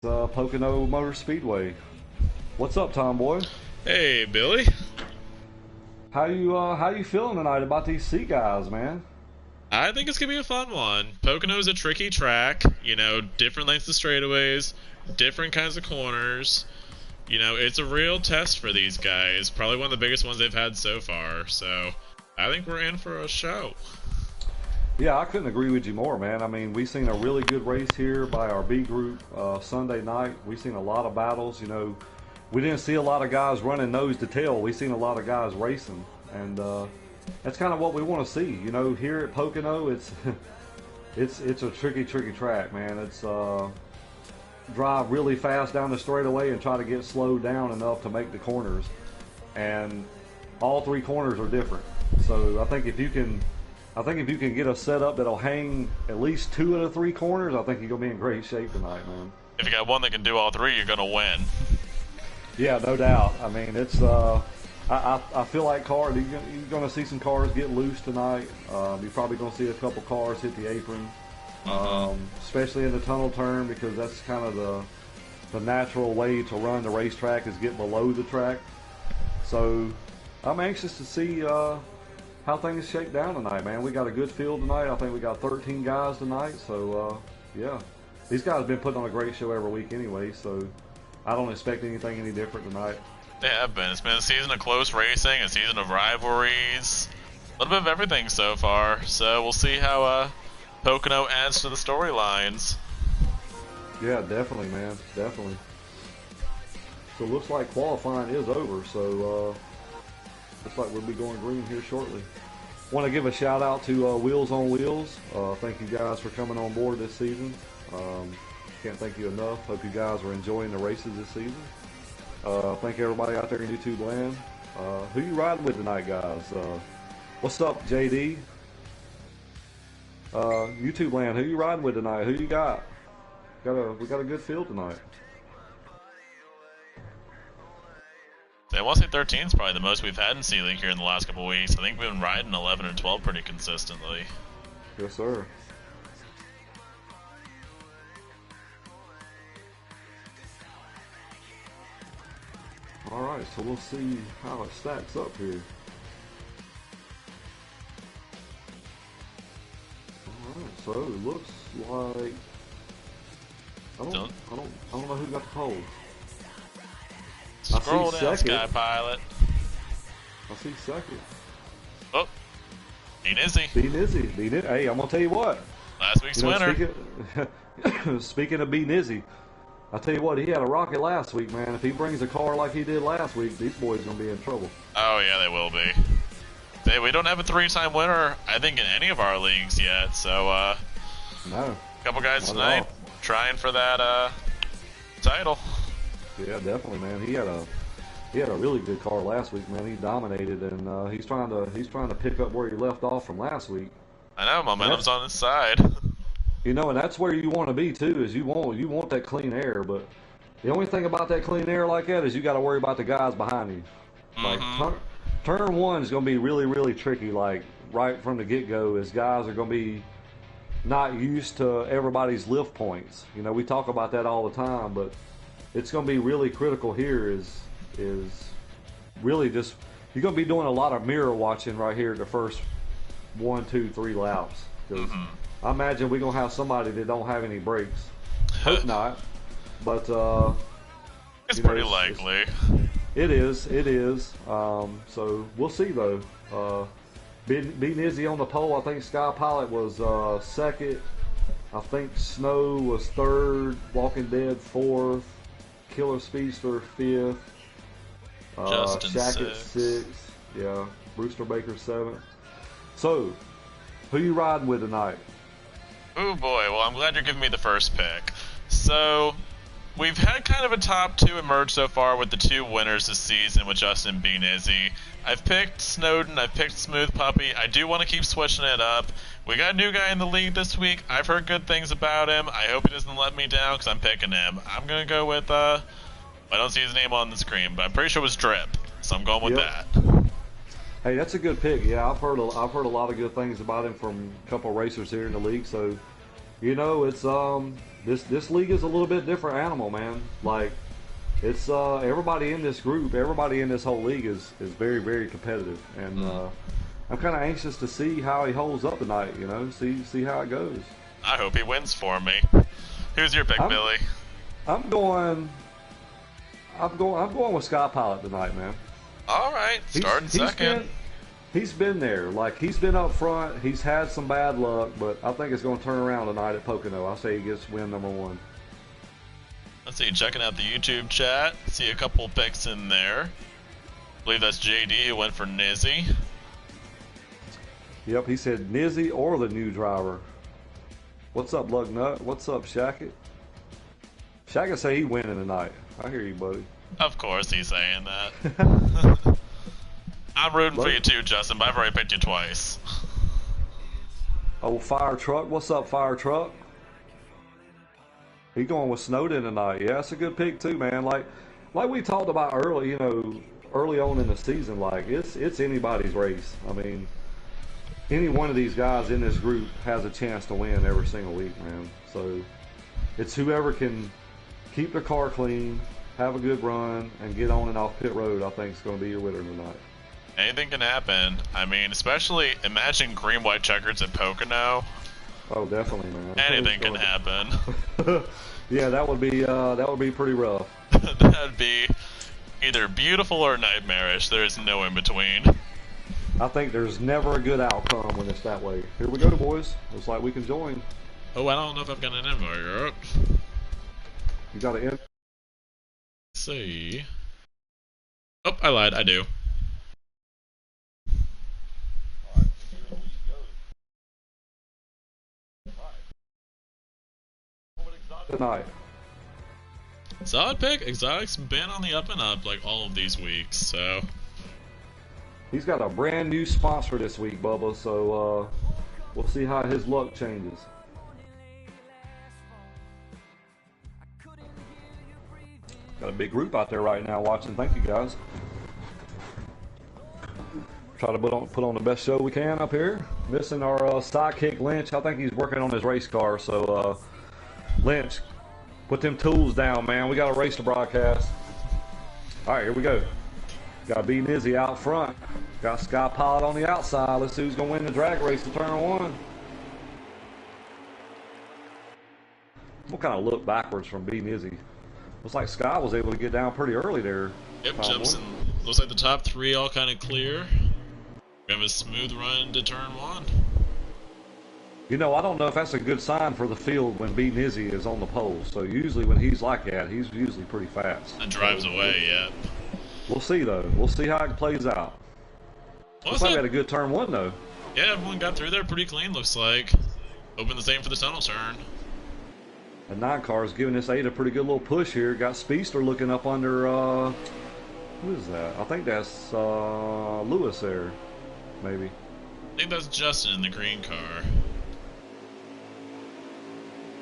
Pocono Motor Speedway. What's up, Tomboy? Hey, Billy. How you feeling tonight about these C guys, man? I think it's gonna be a fun one. Pocono's a tricky track, different lengths of straightaways, different kinds of corners. It's a real test for these guys. Probably one of the biggest ones they've had so far. So I think we're in for a show. Yeah, I couldn't agree with you more, man. I mean, we seen a really good race here by our B group Sunday night. We seen a lot of battles. We didn't see a lot of guys running nose to tail. We seen a lot of guys racing, and that's kind of what we want to see. Here at Pocono, it's it's a tricky track, man. It's drive really fast down the straightaway and try to get slowed down enough to make the corners, and all three corners are different. So I think if you can get a setup that'll hang at least two of the three corners, I think you're gonna be in great shape tonight, man. If you got one that can do all three, you're gonna win. Yeah, no doubt. I mean, it's I feel like you're gonna see some cars get loose tonight. You're probably gonna see a couple cars hit the apron, especially in the tunnel turn, because that's kind of the natural way to run the racetrack, is get below the track. So I'm anxious to see how things shake down tonight, man. We got a good field tonight. I think we got 13 guys tonight. So yeah, these guys have been putting on a great show every week anyway. So I don't expect anything any different tonight. They have been. It's been a season of close racing, a season of rivalries, a little bit of everything so far. So we'll see how Pocono adds to the storylines. Yeah, definitely, man. Definitely. So it looks like qualifying is over. So looks like we'll be going green here shortly. Want to give a shout out to Wheels on Wheels. Thank you guys for coming on board this season. Can't thank you enough. Hope you guys are enjoying the races this season. Thank everybody out there in YouTube land. Who you riding with tonight, guys? What's up, JD? YouTube land, who you riding with tonight? Who you got? We got a good field tonight. I want to say 13 is probably the most we've had in C League here in the last couple of weeks. I think we've been riding 11 and 12 pretty consistently. Yes, sir. All right, so we'll see how it stacks up here. All right, so it looks like I don't know who got the pole. Scroll I see down, second. Sky Pilot. I see second. Oh, B Nizzy. Hey, I'm gonna tell you what. Last week's winner. Speaking of B Nizzy, I tell you what, he had a rocket last week, man. If he brings a car like he did last week, these boys gonna be in trouble. Oh yeah, they will be. We don't have a three-time winner, I think, in any of our leagues yet. So, no. A couple guys tonight trying for that title. Yeah, definitely, man. He had a really good car last week, man. He dominated, and he's trying to pick up where he left off from last week. I know, momentum's on his side. And that's where you want to be too. Is you want that clean air, but the only thing about that clean air like that is you got to worry about the guys behind you. Like turn one is going to be really, really tricky. Like right from the get-go, is guys are going to be not used to everybody's lift points. We talk about that all the time, but it's going to be really critical here. Is really just you're going to be doing a lot of mirror watching right here the first 1, 2, 3 laps. Because I imagine we're going to have somebody that don't have any brakes. Hope not, but it's pretty likely. It is. So we'll see though. B Nizzy on the pole. I think Sky Pilot was second. I think Snow was third. Walking Dead fourth. Killer Speedster fifth. Justin Shackett sixth. Yeah. Brewster Baker seventh. So, who you riding with tonight? Oh boy, well I'm glad you're giving me the first pick. So, we've had kind of a top two emerge so far with the two winners this season with Justin and B Nizzy. I've picked Snowden, I've picked Smooth Puppy. I do want to keep switching it up. We got a new guy in the league this week. I've heard good things about him. I hope he doesn't let me down because I'm picking him. I'm going to go with, I don't see his name on the screen, but I'm pretty sure it was Drip. So I'm going with that. Hey, that's a good pick. Yeah, I've heard a lot of good things about him from a couple racers here in the league. So You know, it's this league is a little bit different animal, man. Like it's everybody in this group, everybody in this whole league is very very competitive, and I'm kind of anxious to see how he holds up tonight. You know, see how it goes. I hope he wins for me. Who's your pick, Billy? I'm going with Sky Pilot tonight, man. All right, starting second. He's been there. Like, he's been up front. He's had some bad luck, but I think it's going to turn around tonight at Pocono. I say he gets win number 1. Let's see, checking out the YouTube chat. See a couple picks in there. I believe that's JD who went for Nizzy. Yep, he said Nizzy or the new driver. What's up, Lugnut? What's up, Shackett? Shackett say he winning tonight. I hear you, buddy. Of course he's saying that. I'm rooting for you too, Justin, but I've already picked you twice. Oh, Fire Truck. What's up, Fire Truck? He going with Snowden tonight. Yeah, that's a good pick too, man. Like we talked about early, early on in the season, like it's anybody's race. I mean, any one of these guys in this group has a chance to win every single week, man. So it's whoever can keep their car clean, have a good run, and get on and off pit road, I think is going to be your winner tonight. Anything can happen. I mean, especially imagine green white checkers at Pocono. Oh, definitely, man. Anything can happen. Yeah, that would be pretty rough. That'd be either beautiful or nightmarish. There's no in between. I think there's never a good outcome when it's that way. Here we go, boys. Looks like we can join. Oh, I don't know if I've got an invite yet. You got an invite? Let's see. Oh, I lied. I do. Tonight. Solid pick. Exotic's been on the up and up like all of these weeks, so. He's got a brand new sponsor this week, Bubba, so we'll see how his luck changes. Got a big group out there right now watching. Thank you, guys. Try to put on the best show we can up here. Missing our sidekick, Lynch. I think he's working on his race car, so Lynch, put them tools down, man. We got a race to broadcast. All right, here we go. Got B Nizzy out front. Got Sky Pilot on the outside. Let's see who's going to win the drag race to turn 1. We'll kind of look backwards from B Nizzy. Looks like Sky was able to get down pretty early there. Yep, jumps in. Looks like the top 3 all kind of clear. We have a smooth run to turn 1. You know, I don't know if that's a good sign for the field when B Nizzy is on the pole. So usually when he's like that, he's usually pretty fast. And drives away, yeah. We'll see, though. We'll see how it plays out. Looks like we had a good turn 1, though. Yeah, everyone got through there pretty clean, looks like. Hoping the same for the tunnel turn. And 9 car is giving this 8 a pretty good little push here. Got Speedster looking up under, who is that? I think that's Lewis there, maybe. I think that's Justin in the green car.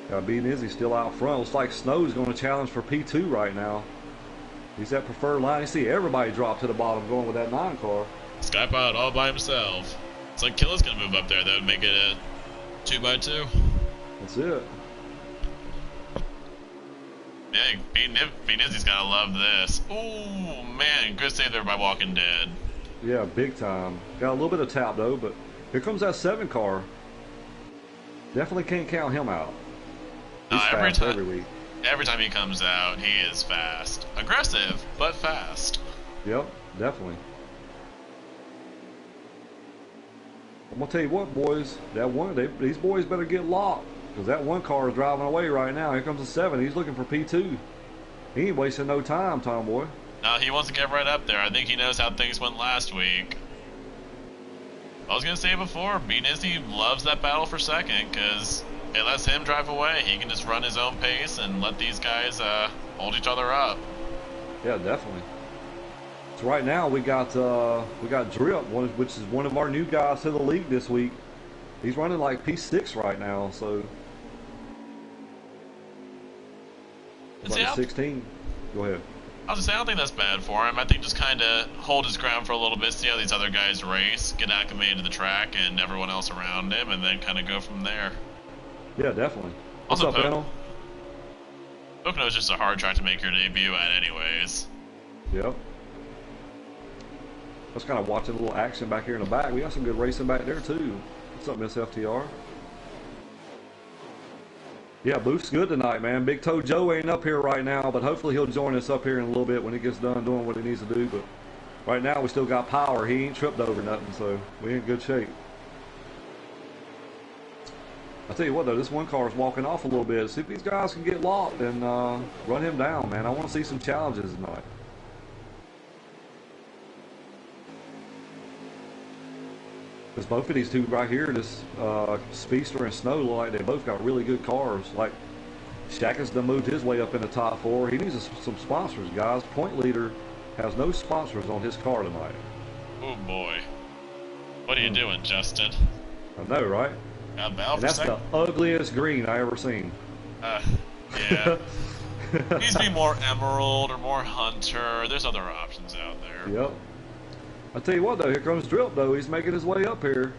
Got B Nizzy still out front. Looks like Snow's going to challenge for P2 right now. He's at preferred line. You see everybody drop to the bottom going with that 9 car. Skypod all by himself. It's like Killa's going to move up there. That would make it a 2x2. That's it. Yeah, B Nizzy's got to love this. Ooh, man. Good save there by Walking Dead. Yeah, big time. Got a little bit of tap, though, but here comes that 7 car. Definitely can't count him out. He's fast every week. Every time he comes out, he is fast. Aggressive, but fast. Yep, definitely. I'm going to tell you what, boys. These boys better get locked. Because that 1 car is driving away right now. Here comes the 7. He's looking for P2. He ain't wasting no time, Tomboy. No, he wants to get right up there. I think he knows how things went last week. I was going to say before, B Nizzy loves that battle for second because it lets him drive away. He can just run his own pace and let these guys hold each other up. Yeah, definitely. So right now we got Drip, which is one of our new guys to the league this week. He's running like P6 right now, so like 16. Go ahead. I was gonna say, I don't think that's bad for him. I think just kind of hold his ground for a little bit, see how these other guys race, get acclimated to the track and everyone else around him, and then kind of go from there. Yeah, definitely. What's Also, up, Eno? Pocono is just a hard track to make your debut at, anyways. Yep. Just kind of watching a little action back here in the back. We got some good racing back there too. What's up, Miss FTR? Yeah, Booth's good tonight, man. Big Toe Joe ain't up here right now, but hopefully he'll join us up here in a little bit when he gets done doing what he needs to do. But right now we still got power. He ain't tripped over nothing, so we in good shape. I tell you what though, this one car is walking off a little bit. See if these guys can get locked and run him down, man. I want to see some challenges tonight. Because both of these two right here, this Speedster and Snow, look like they both got really good cars. Like Shaka's done moved his way up in the top 4. He needs some sponsors, guys. Point Leader has no sponsors on his car tonight. Oh boy. What are you doing, Justin? I know, right? And that's the ugliest green I ever seen. Yeah. Needs to be more Emerald or more Hunter. There's other options out there. Yep. I tell you what though, here comes Drip though. He's making his way up here.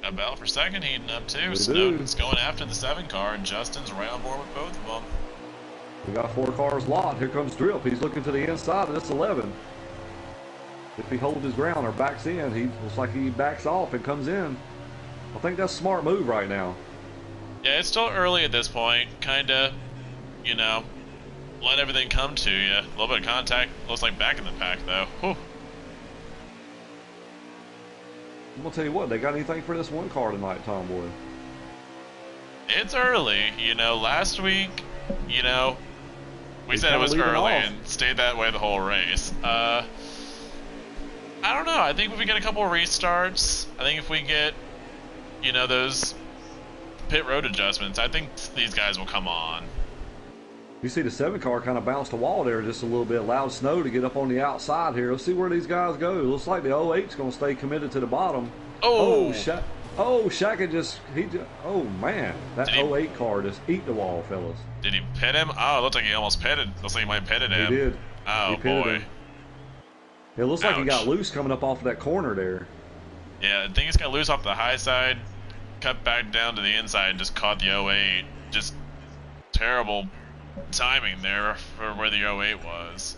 A battle for second heating up too. We Snowden's going after the 7 car, and Justin's right on board with both of them. We got 4 cars locked. Here comes Drip. He's looking to the inside of this 11. If he holds his ground or backs in, he looks like he backs off and comes in. I think that's a smart move right now. Yeah, it's still early at this point. Kinda, you know, let everything come to you. A little bit of contact. Looks like back in the pack though. Whew. I'm gonna tell you what, they got anything for this one car tonight, Tomboy? It's early, you know. Last week, you know, we said it was early and stayed that way the whole race. I don't know. I think if we get a couple of restarts, I think if we get, you know, those pit road adjustments, I think these guys will come on. You see the 7 car kind of bounced the wall there just a little bit. Allowed Snow to get up on the outside here. Let's see where these guys go. Looks like the 08's going to stay committed to the bottom. Oh! Shaka just, oh man. That 08 car just eat the wall, fellas. Did he pit him? Oh, it looks like he almost pitted. Looks like he might have pitted him. He did. Oh, boy. It looks like he got loose coming up off of that corner there. Yeah, I think he's got loose off the high side, cut back down to the inside, and just caught the 08. Just terrible timing there for where the 08 was.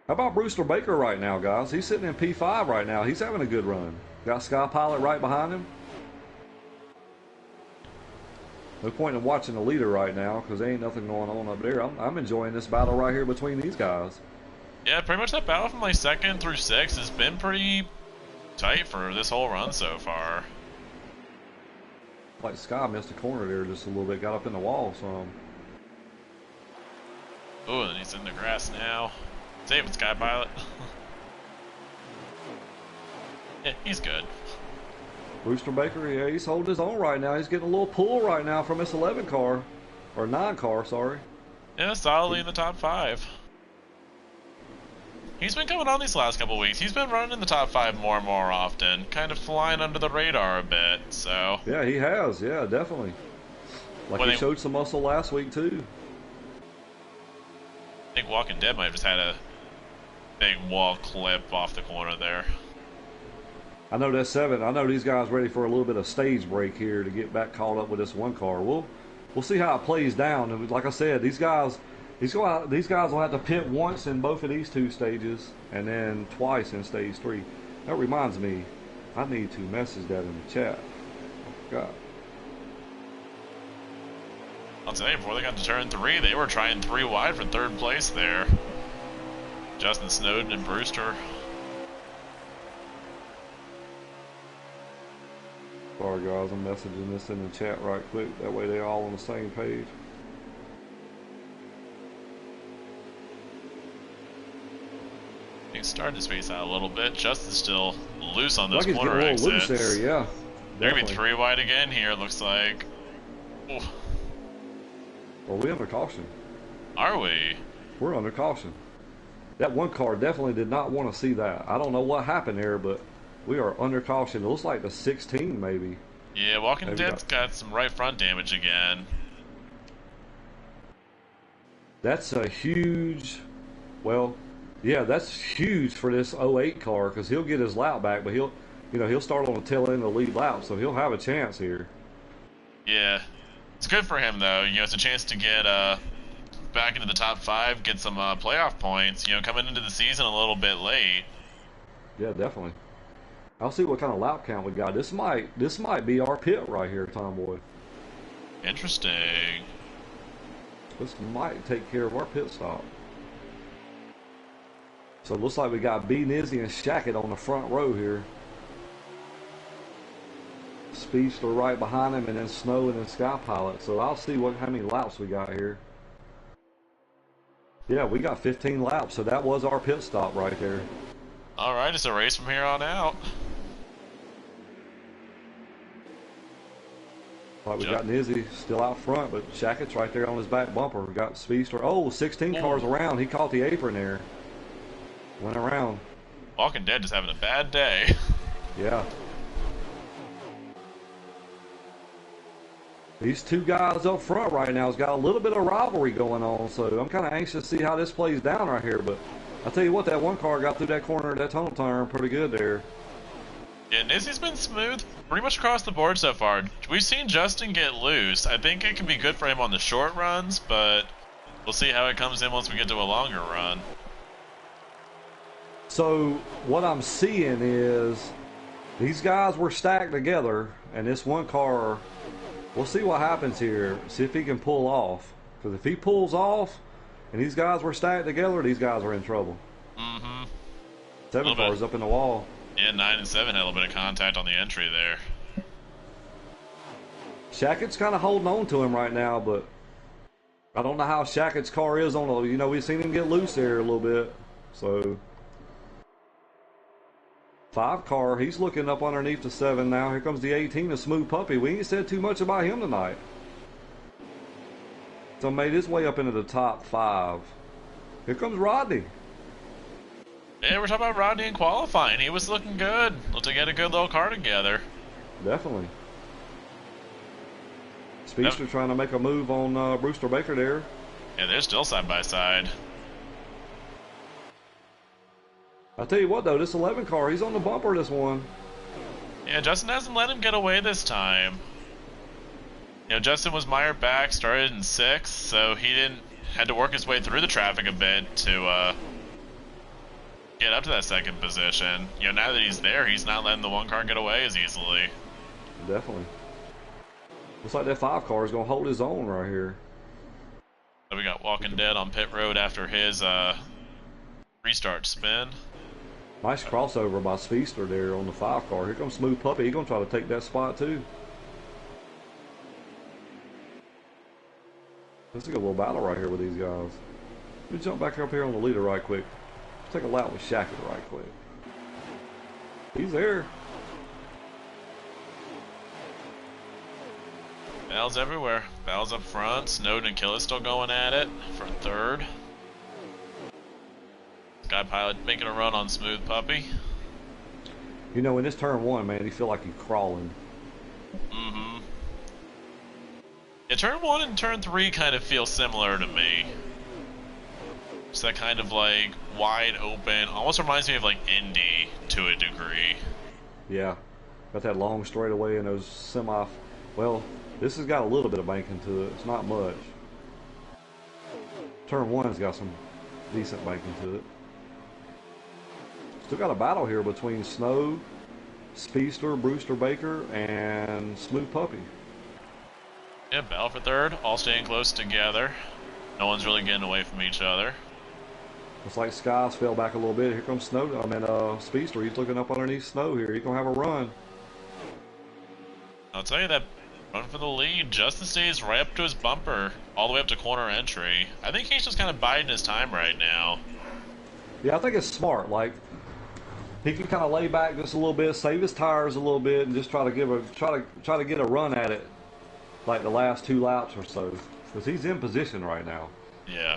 How about Brewster Baker right now, guys? He's sitting in P5 right now. He's having a good run. Got Sky Pilot right behind him. No point in watching the leader right now because there ain't nothing going on up there. I'm enjoying this battle right here between these guys. Yeah, pretty much that battle from like 2nd through 6th has been pretty tight for this whole run so far. Like Sky missed a corner there just a little bit, got up in the wall some. Oh, and he's in the grass now. Save it, Sky Pilot. Yeah, he's good. Brewster Baker, yeah, he's holding his own right now. He's getting a little pull right now from this 11 car. Or 9 car, sorry. Yeah, solidly in the top 5. He's been coming on these last couple weeks. He's been running in the top 5 more and more often. Kind of flying under the radar a bit, so. Yeah, he has. Yeah, definitely. Like he showed some muscle last week, too. I think Walking Dead might have just had a big wall clip off the corner there. I know that's 7. I know these guys ready for a little bit of stage break here to get back caught up with this one car. We'll see how it plays down. And like I said, these guys will have to pit once in both of these 2 stages and then twice in stage 3. That reminds me, I need to message that in the chat. I forgot. I'll tell you, before they got to turn 3, they were trying 3 wide for 3rd place there. Justin Snowden and Brewster. Sorry guys, I'm messaging this in the chat right quick. That way they're all on the same page. He's starting to space out a little bit. Justin's still loose on those like corner exits. exits. Loose there, yeah. They're going to be 3 wide again here, it looks like. Ooh. Well, we're under caution. Are we? We're under caution. That one car definitely did not want to see that. I don't know what happened there, but we are under caution. It looks like the 16 maybe. Yeah, Walking Dead's got some right front damage again. That's a huge, well, yeah, that's huge for this 08 car because he'll get his lap back, but he'll start on the tail end of the lead lap, so he'll have a chance here. Yeah, it's good for him though. You know, it's a chance to get back into the top 5, get some playoff points. You know, coming into the season a little bit late. Yeah, definitely. I'll see what kind of lap count we got. This might be our pit right here, Tomboy. Interesting. This might take care of our pit stop. So it looks like we got B, Nizzy, and Shackett on the front row here. Speedster right behind him, and then Snow, and then Sky Pilot. So I'll see how many laps we got here. Yeah, we got 15 laps, so that was our pit stop right there. All right, it's a race from here on out. We got Nizzy still out front, but Shackett's right there on his back bumper. We got Speedster. Oh, 16 cars around. He caught the apron there. Went around. Walking Dead is having a bad day. Yeah. These two guys up front right now has got a little bit of rivalry going on, so I'm kind of anxious to see how this plays down right here. But I'll tell you what, that one car got through that corner, that tunnel turn pretty good there. Yeah, Nizzy's been smooth pretty much across the board so far. We've seen Justin get loose. I think it can be good for him on the short runs, but we'll see how it comes in once we get to a longer run. So what I'm seeing is these guys were stacked together, and this one car, we'll see what happens here. See if he can pull off. Because if he pulls off and these guys were stacked together, these guys are in trouble. Mm-hmm. 7 cars up in the wall. Yeah, 9 and 7 had a little bit of contact on the entry there. Shackett's kind of holding on to him right now, but I don't know how Shackett's car is on the, you know, we've seen him get loose there a little bit. So 5 car, he's looking up underneath the 7 now. Here comes the 18, a Smooth Puppy. We ain't said too much about him tonight. So made his way up into the top 5. Here comes Rodney. Yeah, we're talking about Rodney in qualifying. He was looking good. Looked to get a good little car together. Definitely. Speedster trying to make a move on Brewster Baker there. Yeah, they're still side by side. I'll tell you what though, this 11 car, he's on the bumper this one. Yeah, Justin hasn't let him get away this time. You know, Justin was mired back, started in 6th, so he had to work his way through the traffic a bit to get up to that 2nd position. You know, now that he's there, he's not letting the one car get away as easily. Definitely. Looks like that 5 car is going to hold his own right here. So we got Walking Dead on pit road after his restart spin. Nice crossover by Speedster there on the 5 car. Here comes Smooth Puppy. He's going to try to take that spot too. This is a good little battle right here with these guys. Let me jump back up here on the leader right quick. Let's take a lap with Shackett right quick. He's there. Battles everywhere. Battles up front. Snowden and Killer still going at it for 3rd. Sky Pilot making a run on Smooth Puppy. You know, in this turn 1, man, you feel like you're crawling. Mm-hmm. Yeah, turn 1 and turn 3 kind of feel similar to me. It's that kind of like wide open, almost reminds me of like Indy to a degree. Yeah, got that long straightaway and those semi. Well, this has got a little bit of banking to it. It's not much. Turn 1's got some decent banking to it. Still got a battle here between Snow, Speedster, Brewster Baker, and Smooth Puppy. Yeah, battle for 3rd, all staying close together. No one's really getting away from each other. Looks like Skies fell back a little bit. Here comes Snow. I mean, Speedster. He's looking up underneath Snow here. He's gonna have a run. I'll tell you that run for the lead. Justin stays right up to his bumper, all the way up to corner entry. I think he's just kind of biding his time right now. Yeah, I think it's smart. Like, he can kind of lay back just a little bit, save his tires a little bit, and just try to get a run at it, like the last 2 laps or so, because he's in position right now. Yeah.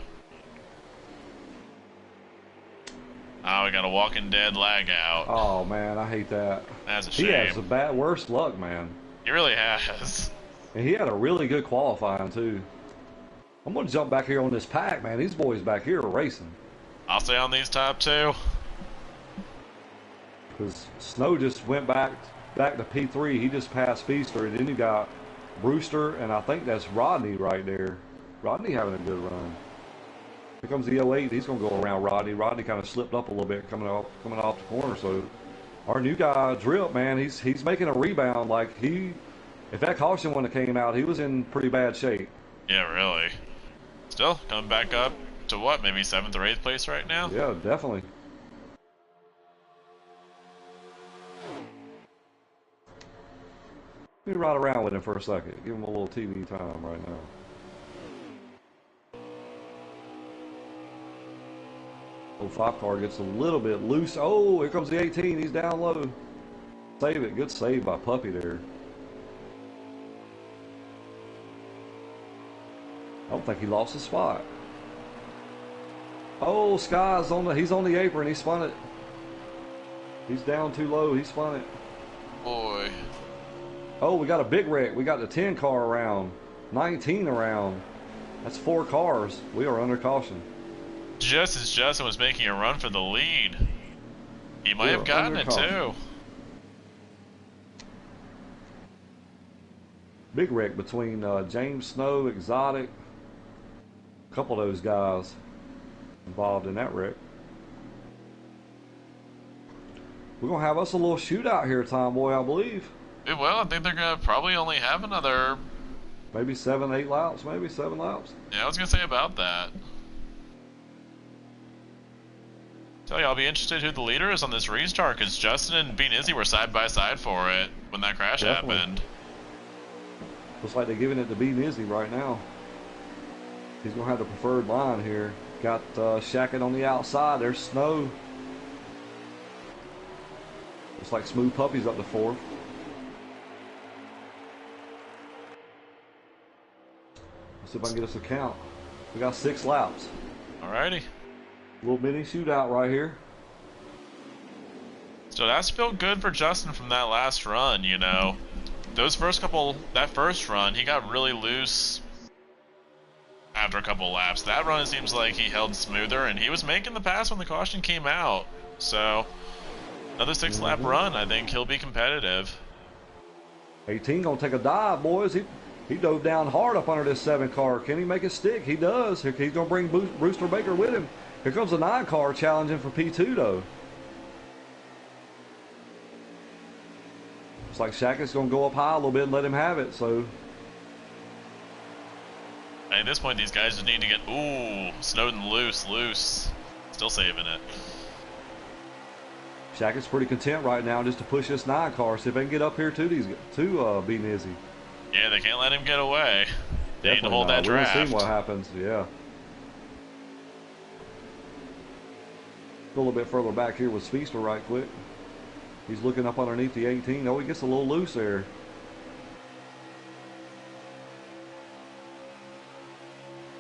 Oh, we got a Walking Dead lag out. Oh man, I hate that. That's a shame. He has the worst luck, man. He really has. And he had a really good qualifying too. I'm gonna jump back here on this pack, man. These boys back here are racing. I'll stay on these top 2. Because Snow just went back to P3. He just passed Speedster, and then you got Brewster, and I think that's Rodney right there. Rodney having a good run. Here comes the 08. He's going to go around Rodney. Rodney kind of slipped up a little bit coming off the corner. So our new guy, Drip, man, he's making a rebound. Like if that caution wouldn't have came out, he was in pretty bad shape. Yeah, really. Still coming back up to what? Maybe 7th or 8th place right now? Yeah, definitely. Let me ride around with him for a second. Give him a little TV time right now. Oh, 5 car gets a little bit loose. Oh, here comes the 18. He's down low. Save it. Good save by Puppy there. I don't think he lost his spot. Oh, Sky's he's on the apron. He spun it. He's down too low. He spun it. Boy. Oh, we got a big wreck. We got the 10 car around. 19 around. That's 4 cars. We are under caution. Just as Justin was making a run for the lead, he might have gotten it too. Big wreck between James Snow, Exotic, a couple of those guys involved in that wreck. We're going to have us a little shootout here, Tomboy, I believe. It will. I think they're going to probably only have another... Maybe 7, 8 laps, maybe 7 laps. Yeah, I was going to say about that. Tell you, I'll be interested who the leader is on this restart, because Justin and Bean Izzy were side by side for it when that crash happened. Looks like they're giving it to Bean Izzy right now. He's going to have the preferred line here. Got Shackett on the outside. There's Snow. Looks like Smooth Puppy's up to 4th. Let's see if I can get us a count. We got 6 laps. Alrighty. Little mini shootout right here. So that's felt good for Justin from that last run, you know. That first run, he got really loose after a couple laps. That run, it seems like he held smoother, and he was making the pass when the caution came out. So, another 6-lap run, I think he'll be competitive. 18 gonna take a dive, boys. He dove down hard up under this 7 car. Can he make it stick? He does. He's gonna bring Brewster Baker with him. Here comes the 9 car challenging for P2 though. Looks like Shackett's gonna go up high a little bit and let him have it. So at this point, these guys just need to get Snowden loose. Still saving it. Shackett's pretty content right now just to push this 9 car. See if they can get up here to Bean Izzy. Yeah, they can't let him get away. They need to hold that draft. We'll see what happens. Yeah. A little bit further back here with Feaster right quick. He's looking up underneath the 18. Oh, he gets a little loose there.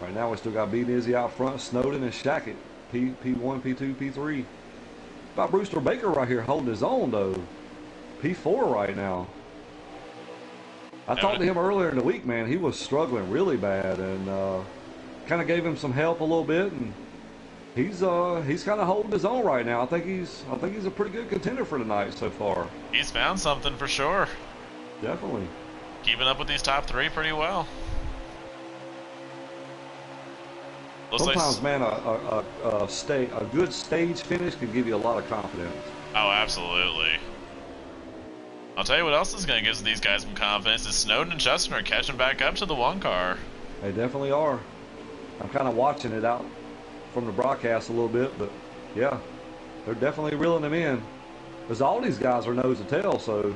Right now we still got Bean Izzy out front, Snowden and Shackett. P1, P2, P3. Got Brewster Baker right here holding his own though. P4 right now. I talked to him earlier in the week, man. He was struggling really bad, and kind of gave him some help a little bit, and he's kind of holding his own right now. I think he's a pretty good contender for tonight so far. He's found something for sure. Definitely. Keeping up with these top 3 pretty well. Sometimes, man, a good stage finish can give you a lot of confidence. Oh, absolutely. I'll tell you what else is going to give these guys some confidence is Snowden and Justin are catching back up to the 1 car. They definitely are. I'm kind of watching it out from the broadcast a little bit, but yeah, they're definitely reeling them in. Because all these guys are nose to tail, so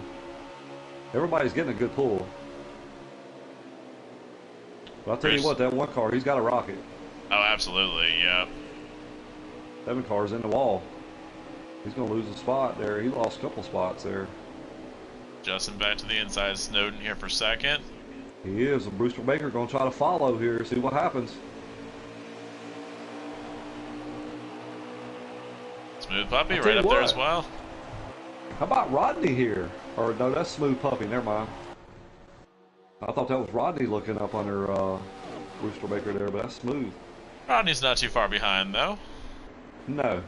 everybody's getting a good pull. But I'll tell you what, that 1 car, he's got a rocket. Oh, absolutely, yeah. 7 cars in the wall. He's going to lose a spot there. He lost a couple spots there. Justin back to the inside. Snowden here for 2nd. He is. And Brewster Baker going to try to follow here, see what happens. Smooth Puppy right up there as well. How about Rodney here? Or no, that's Smooth Puppy. Never mind. I thought that was Rodney looking up under Brewster Baker there, but that's Smooth. Rodney's not too far behind, though. No.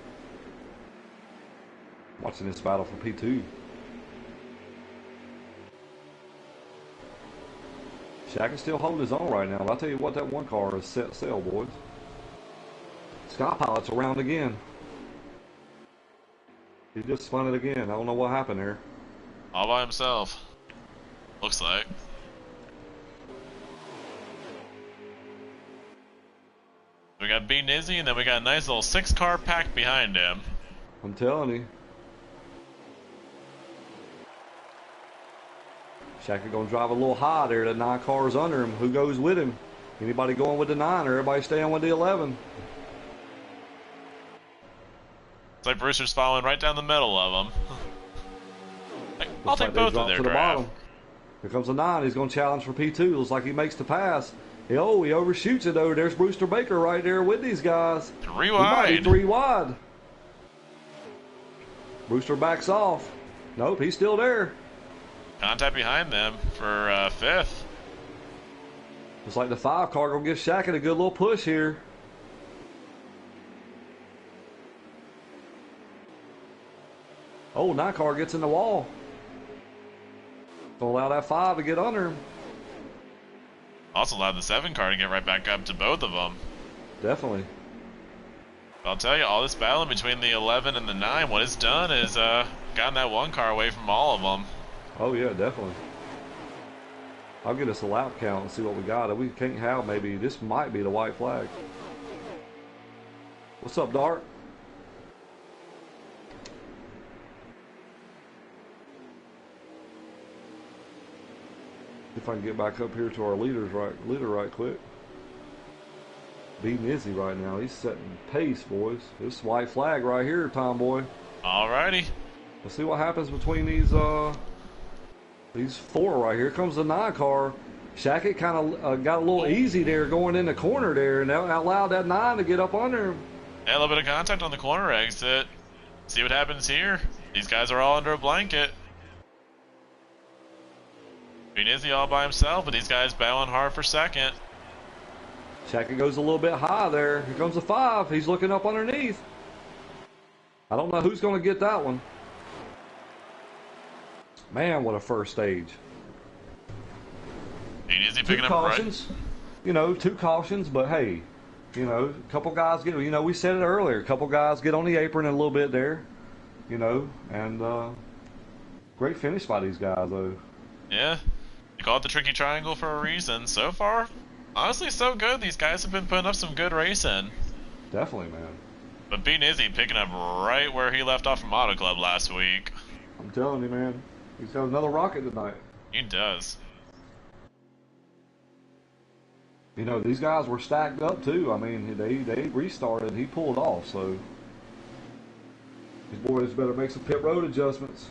Watching this battle for P2. Shaq is still holding his own right now. But I'll tell you what, that one car is set sail, boys. Sky Pilot's around again. He just spun it again. I don't know what happened there. All by himself. Looks like. We got B Nizzy, and then we got a nice little 6-car pack behind him. I'm telling you. Shaq gonna drive a little high there. The 9 cars under him. Who goes with him? Anybody going with the 9 or everybody staying with the 11? It's like Brewster's following right down the middle of them. I'll take both of their draft. Here comes the 9. He's going to challenge for P2. Looks like he makes the pass. Oh, he overshoots it, though. There's Brewster Baker right there with these guys. 3 wide. He might be 3 wide. Brewster backs off. Nope, he's still there. Contact behind them for 5th. Looks like the 5 car going to give Shaq a good little push here. Oh, 9 car gets in the wall. Don't allow that 5 to get under him. Also allowed the 7 car to get right back up to both of them. Definitely. But I'll tell you, all this battling between the 11 and the 9, what it's done is gotten that 1 car away from all of them. Oh yeah, definitely. I'll get us a lap count and see what we got. If we can't have, maybe this might be the white flag. What's up, Dart? If I can get back up here to our leader right quick. Beating Izzy right now. He's setting pace, boys. This white flag right here, Tomboy. Alrighty. Let's see what happens between these 4 right here. Comes the 9 car. Shackett kind of got a little easy there going in the corner there, and that allowed that 9 to get up under him. Yeah, a little bit of contact on the corner exit. See what happens here. These guys are all under a blanket. Izzy all by himself, but these guys battling hard for 2nd. Shaq goes a little bit high there. Here comes the 5. He's looking up underneath. I don't know who's going to get that one. Man, what a first stage. Izzy picking up cautions. Right. You know, 2 cautions, but hey, you know, a couple guys get, you know, we said it earlier, a couple guys get on the apron a little bit there, you know, and great finish by these guys, though. Yeah. You call it the tricky triangle for a reason. So far, honestly, so good. These guys have been putting up some good racing. Definitely, man. But B Nizzy picking up right where he left off from Auto Club last week. I'm telling you, man. He's got another rocket tonight. He does. You know, these guys were stacked up, too. I mean, they restarted. He pulled off, so these boys better make some pit road adjustments.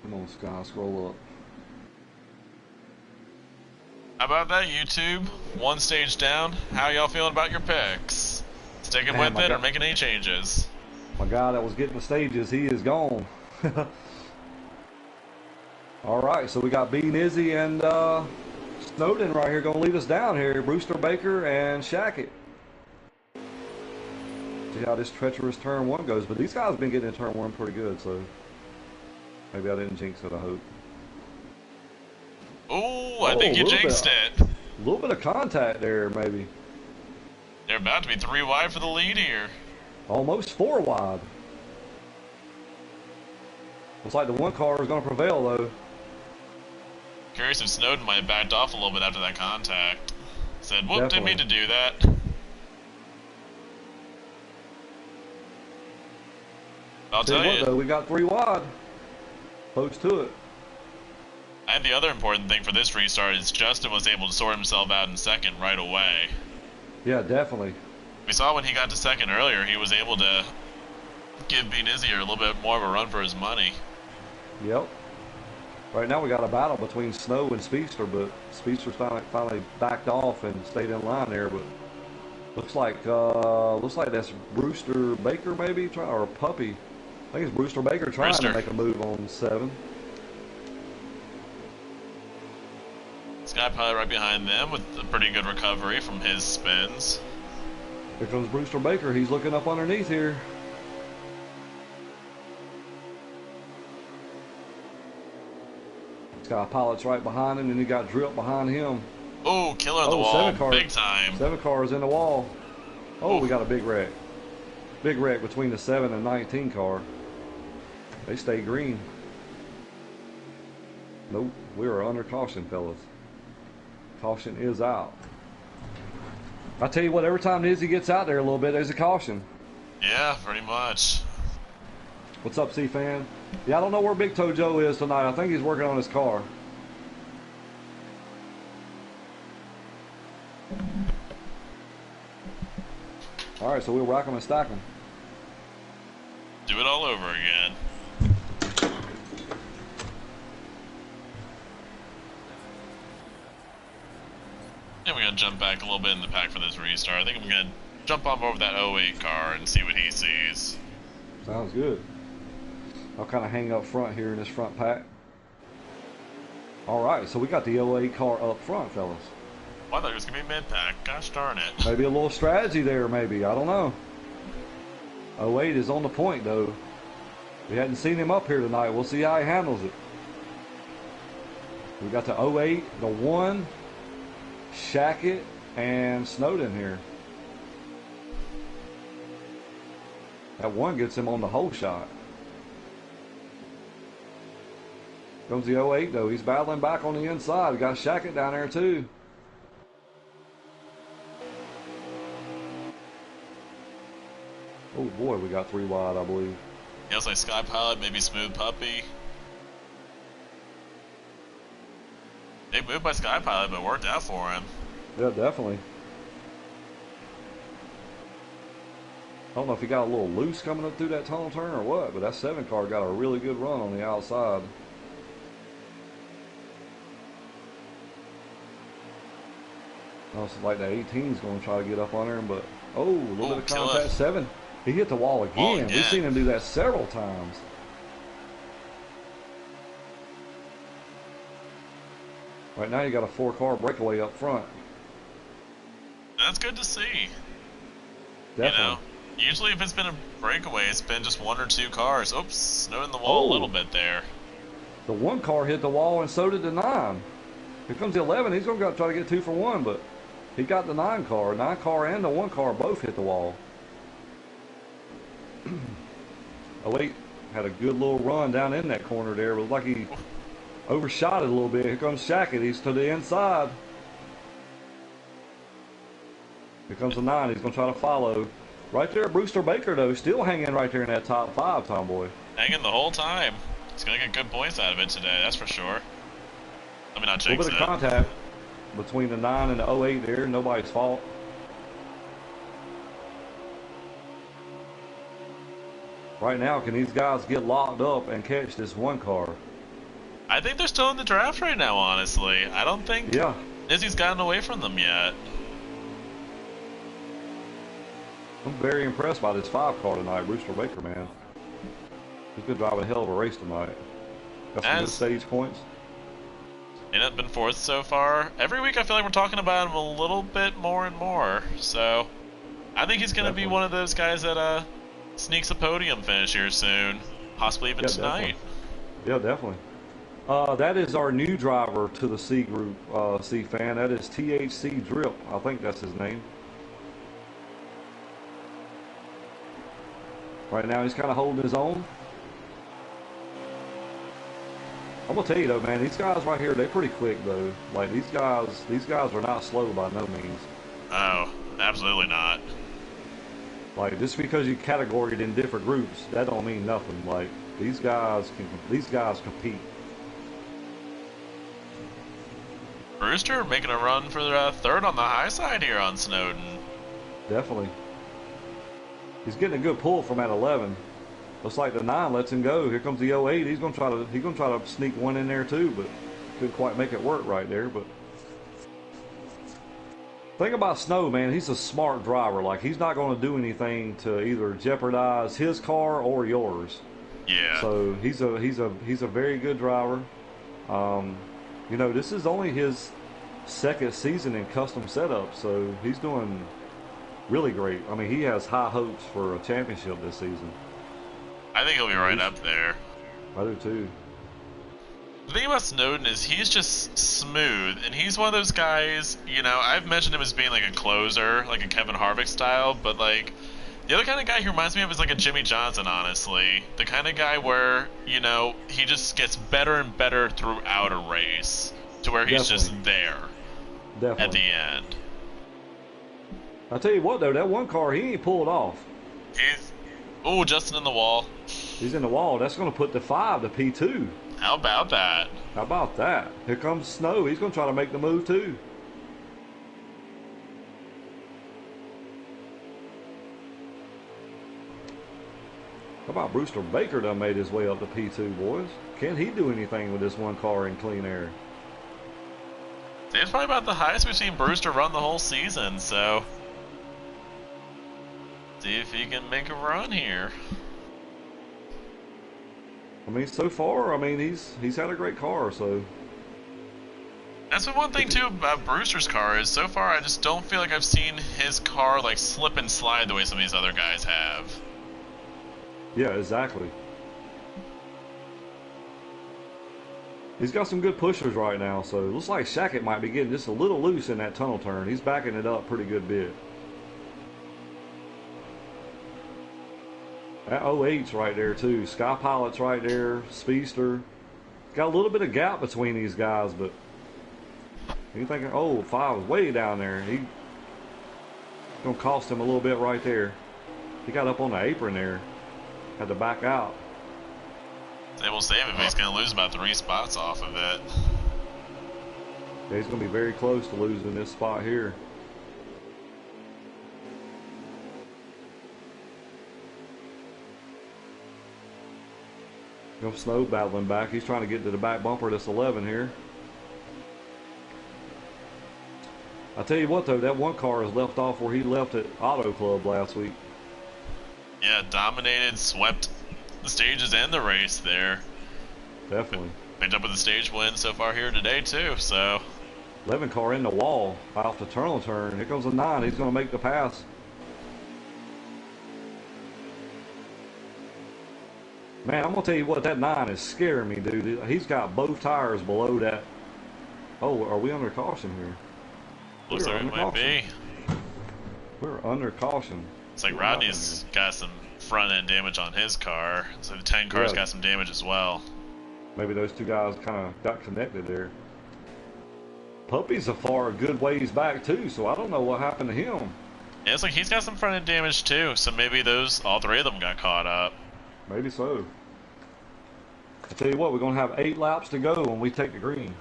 Come on, Sky, scroll up. How about that, YouTube? 1 stage down. How y'all feeling about your picks? Sticking with it or making any changes? My guy that was getting the stages, he is gone. All right, so we got B Nizzy and Snowden right here going to lead us down here. Brewster Baker and Shackett. See how this treacherous turn 1 goes. But these guys have been getting in turn 1 pretty good, so maybe I didn't jinx it, I hope. Ooh, I think you jinxed it. A little bit of contact there, maybe. They're about to be 3 wide for the lead here. Almost 4 wide. Looks like the 1 car is going to prevail, though. Curious if Snowden might have backed off a little bit after that contact. Said, whoop, didn't mean to do that. I'll tell you. Though, we got 3 wide. Close to it. And the other important thing for this restart is Justin was able to sort himself out in 2nd right away. Yeah, definitely. We saw when he got to 2nd earlier, he was able to give B Nizzy a little bit more of a run for his money. Yep. Right now we got a battle between Snow and Speedster, but Speedster's finally backed off and stayed in line there. But looks like that's Brewster Baker maybe, or Puppy. I think it's Brewster Baker trying to make a move on 7. Sky Pilot right behind them with a pretty good recovery from his spins. Here comes Brewster Baker. He's looking up underneath here. Sky Pilot's right behind him, and he got Drip behind him. Oh, killer on the wall, car, big time. 7 cars in the wall. Oh, we got a big wreck. Big wreck between the 7 and 19 car. They stay green. Nope, we are under caution, fellas. Caution is out. I tell you what, every time Izzy gets out there a little bit, there's a caution. Yeah, pretty much. What's up, C-Fan? Yeah, I don't know where Big Toe Joe is tonight. I think he's working on his car. All right, so we'll rack them and stack them. Do it all over again. And we're going to jump back a little bit in the pack for this restart. I think I'm going to jump on over that 08 car and see what he sees. Sounds good. I'll kind of hang up front here in this front pack. All right, so we got the 08 car up front, fellas. Well, I thought it was going to be mid-pack. Gosh darn it. Maybe a little strategy there, maybe. I don't know. 08 is on the point, though. We hadn't seen him up here tonight. We'll see how he handles it. We got the 08, the 1, Shackett, and Snowden here. That 1 gets him on the whole shot. Comes the 08, though. He's battling back on the inside. We got Shackett down there, too. Oh, boy, we got 3 wide, I believe. Yeah, it's like Sky Pilot, maybe Smooth Puppy. They moved by Sky Pilot, but it worked out for him. Yeah, definitely. I don't know if he got a little loose coming up through that tunnel turn or what, but that 7 car got a really good run on the outside. Looks like the 18 is going to try to get up on there, but a little bit of contact. 7. He hit the wall again. We've seen him do that several times. Right now you got a 4-car breakaway up front. That's good to see. Definitely. You know, usually if it's been a breakaway, it's been just 1 or 2 cars. Oops, snowed in the wall a little bit there. The 1 car hit the wall, and so did the 9. Here comes the 11. He's going to try to get 2 for 1, but he got the 9 car. 9 car and the 1 car both hit the wall. 08 had a good little run down in that corner there. It was like he overshot it a little bit. Here comes Shackett. He's to the inside. Here comes the 9. He's going to try to follow. Right there, Brewster Baker, though, still hanging right there in that top 5, Tomboy. Hanging the whole time. He's going to get good points out of it today, that's for sure. Let me not jinx it. A little bit of contact between the 9 and the 08 there. Nobody's fault. Right now, can these guys get locked up and catch this 1 car? I think they're still in the draft right now, honestly. I don't think Izzy's gotten away from them yet. I'm very impressed by this 5 car tonight, Brewster Baker, man. He's been driving a hell of a race tonight. Got some good stage points. And it's been 4th so far. Every week I feel like we're talking about him a little bit more and more. So I think he's going to be one of those guys that sneaks a podium finish here soon. Possibly even tonight. Definitely. Yeah, definitely. That is our new driver to the C group, C-Fan. That is THC Drip. I think that's his name. Right now he's kind of holding his own. I'm gonna tell you though, man, these guys right here, they're pretty quick though. Like these guys are not slow by no means. Oh, absolutely not. Like just because you categoried in different groups, that don't mean nothing. Like these guys compete. Brewster making a run for 3rd on the high side here on Snowden. Definitely. He's getting a good pull from that 11. Looks like the 9 lets him go. Here comes the 08. He's gonna try to sneak 1 in there too, but couldn't quite make it work right there. But thing about Snow, man, he's a smart driver. Like he's not going to do anything to either jeopardize his car or yours. Yeah. So he's a very good driver. You know, this is only his second season in custom setup, so he's doing really great. I mean, he has high hopes for a championship this season. I think he'll be right up there. I do too. The thing about Snowden is he's just smooth, and he's one of those guys, you know, I've mentioned him as being like a closer, like a Kevin Harvick style, but like, the other kind of guy he reminds me of is like a Jimmy Johnson, honestly. The kind of guy where, you know, he just gets better and better throughout a race, to where he's just there at the end. I'll tell you what, though, that one car, he ain't pulled off. Oh, Justin in the wall. He's in the wall. That's going to put the 5 to P2. How about that? How about that? Here comes Snow. He's going to try to make the move, too. How about Brewster Baker done made his way up to P2, boys? Can he do anything with this one car in clean air? It's probably about the highest we've seen Brewster run the whole season, so see if he can make a run here. I mean, so far, I mean, he's had a great car, so. That's the one thing, too, about Brewster's car is so far I just don't feel like I've seen his car, like, slip and slide the way some of these other guys have. Yeah, exactly. He's got some good pushers right now, so it looks like Shackett might be getting just a little loose in that tunnel turn. He's backing it up pretty good bit. That OH's right there too. Sky Pilot's right there. Speedster. Got a little bit of gap between these guys, but you thinking, oh, 5 is way down there. He gonna cost him a little bit right there. He got up on the apron there. Had to back out. They will save him, but he's gonna lose about 3 spots off of it. Yeah, he's gonna be very close to losing this spot here. Snow battling back. He's trying to get to the back bumper of this 11 here. I tell you what, though, that one car is left off where he left at Auto Club last week. Yeah, dominated, swept the stages and the race there. Definitely. Picked up with the stage win so far here today, too, so. 11 car in the wall off the tunnel turn. Here comes a 9. He's going to make the pass. Man, I'm going to tell you what, that 9 is scaring me, dude. He's got both tires below that. Oh, are we under caution here? Looks like it might be. We're under caution. It's like Rodney's got some front end damage on his car, so the 10 car's got some damage as well. Maybe those two guys kind of got connected there. Puppy's a far good ways back too, so I don't know what happened to him. Yeah, it's like he's got some front end damage too, so maybe all 3 of them got caught up. Maybe so. I tell you what, we're gonna have 8 laps to go when we take the green.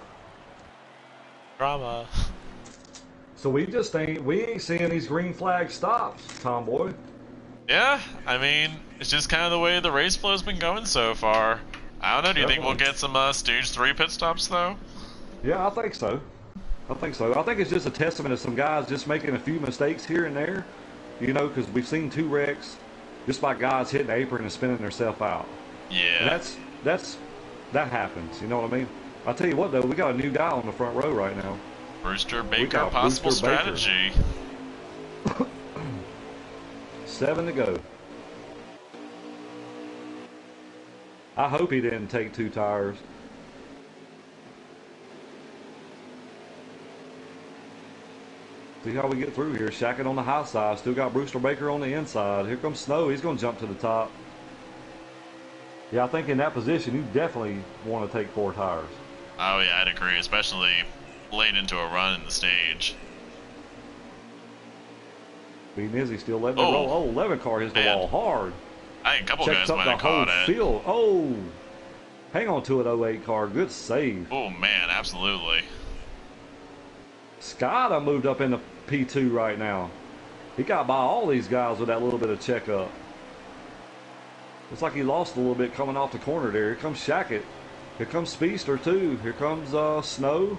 Drama. So we ain't seeing these green flag stops, Tomboy. Yeah, I mean, it's just kind of the way the race flow's been going so far. I don't know, do you think we'll get some stage 3 pit stops though? Yeah, I think so. I think it's just a testament of some guys just making a few mistakes here and there, you know, because we've seen 2 wrecks just by guys hitting the apron and spinning themselves out. Yeah. And that happens, you know what I mean? I'll tell you what though, we got a new guy on the front row right now. Brewster Baker, possible strategy. 7 to go. I hope he didn't take 2 tires. See how we get through here. Shackett on the high side. Still got Brewster Baker on the inside. Here comes Snow. He's going to jump to the top. Yeah, I think in that position, you definitely want to take 4 tires. Oh, yeah, I'd agree, especially late into a run in the stage. Being Izzy still letting it roll. Oh, 11 car hits the wall hard. I think a couple guys might have caught it. Field. Oh, hang on to it, 08 car. Good save. Oh, man, absolutely. Scott moved up into P2 right now. He got by all these guys with that little bit of checkup. Looks like he lost a little bit coming off the corner there. Here comes Shackett. Here comes Speedster too. Here comes Snow.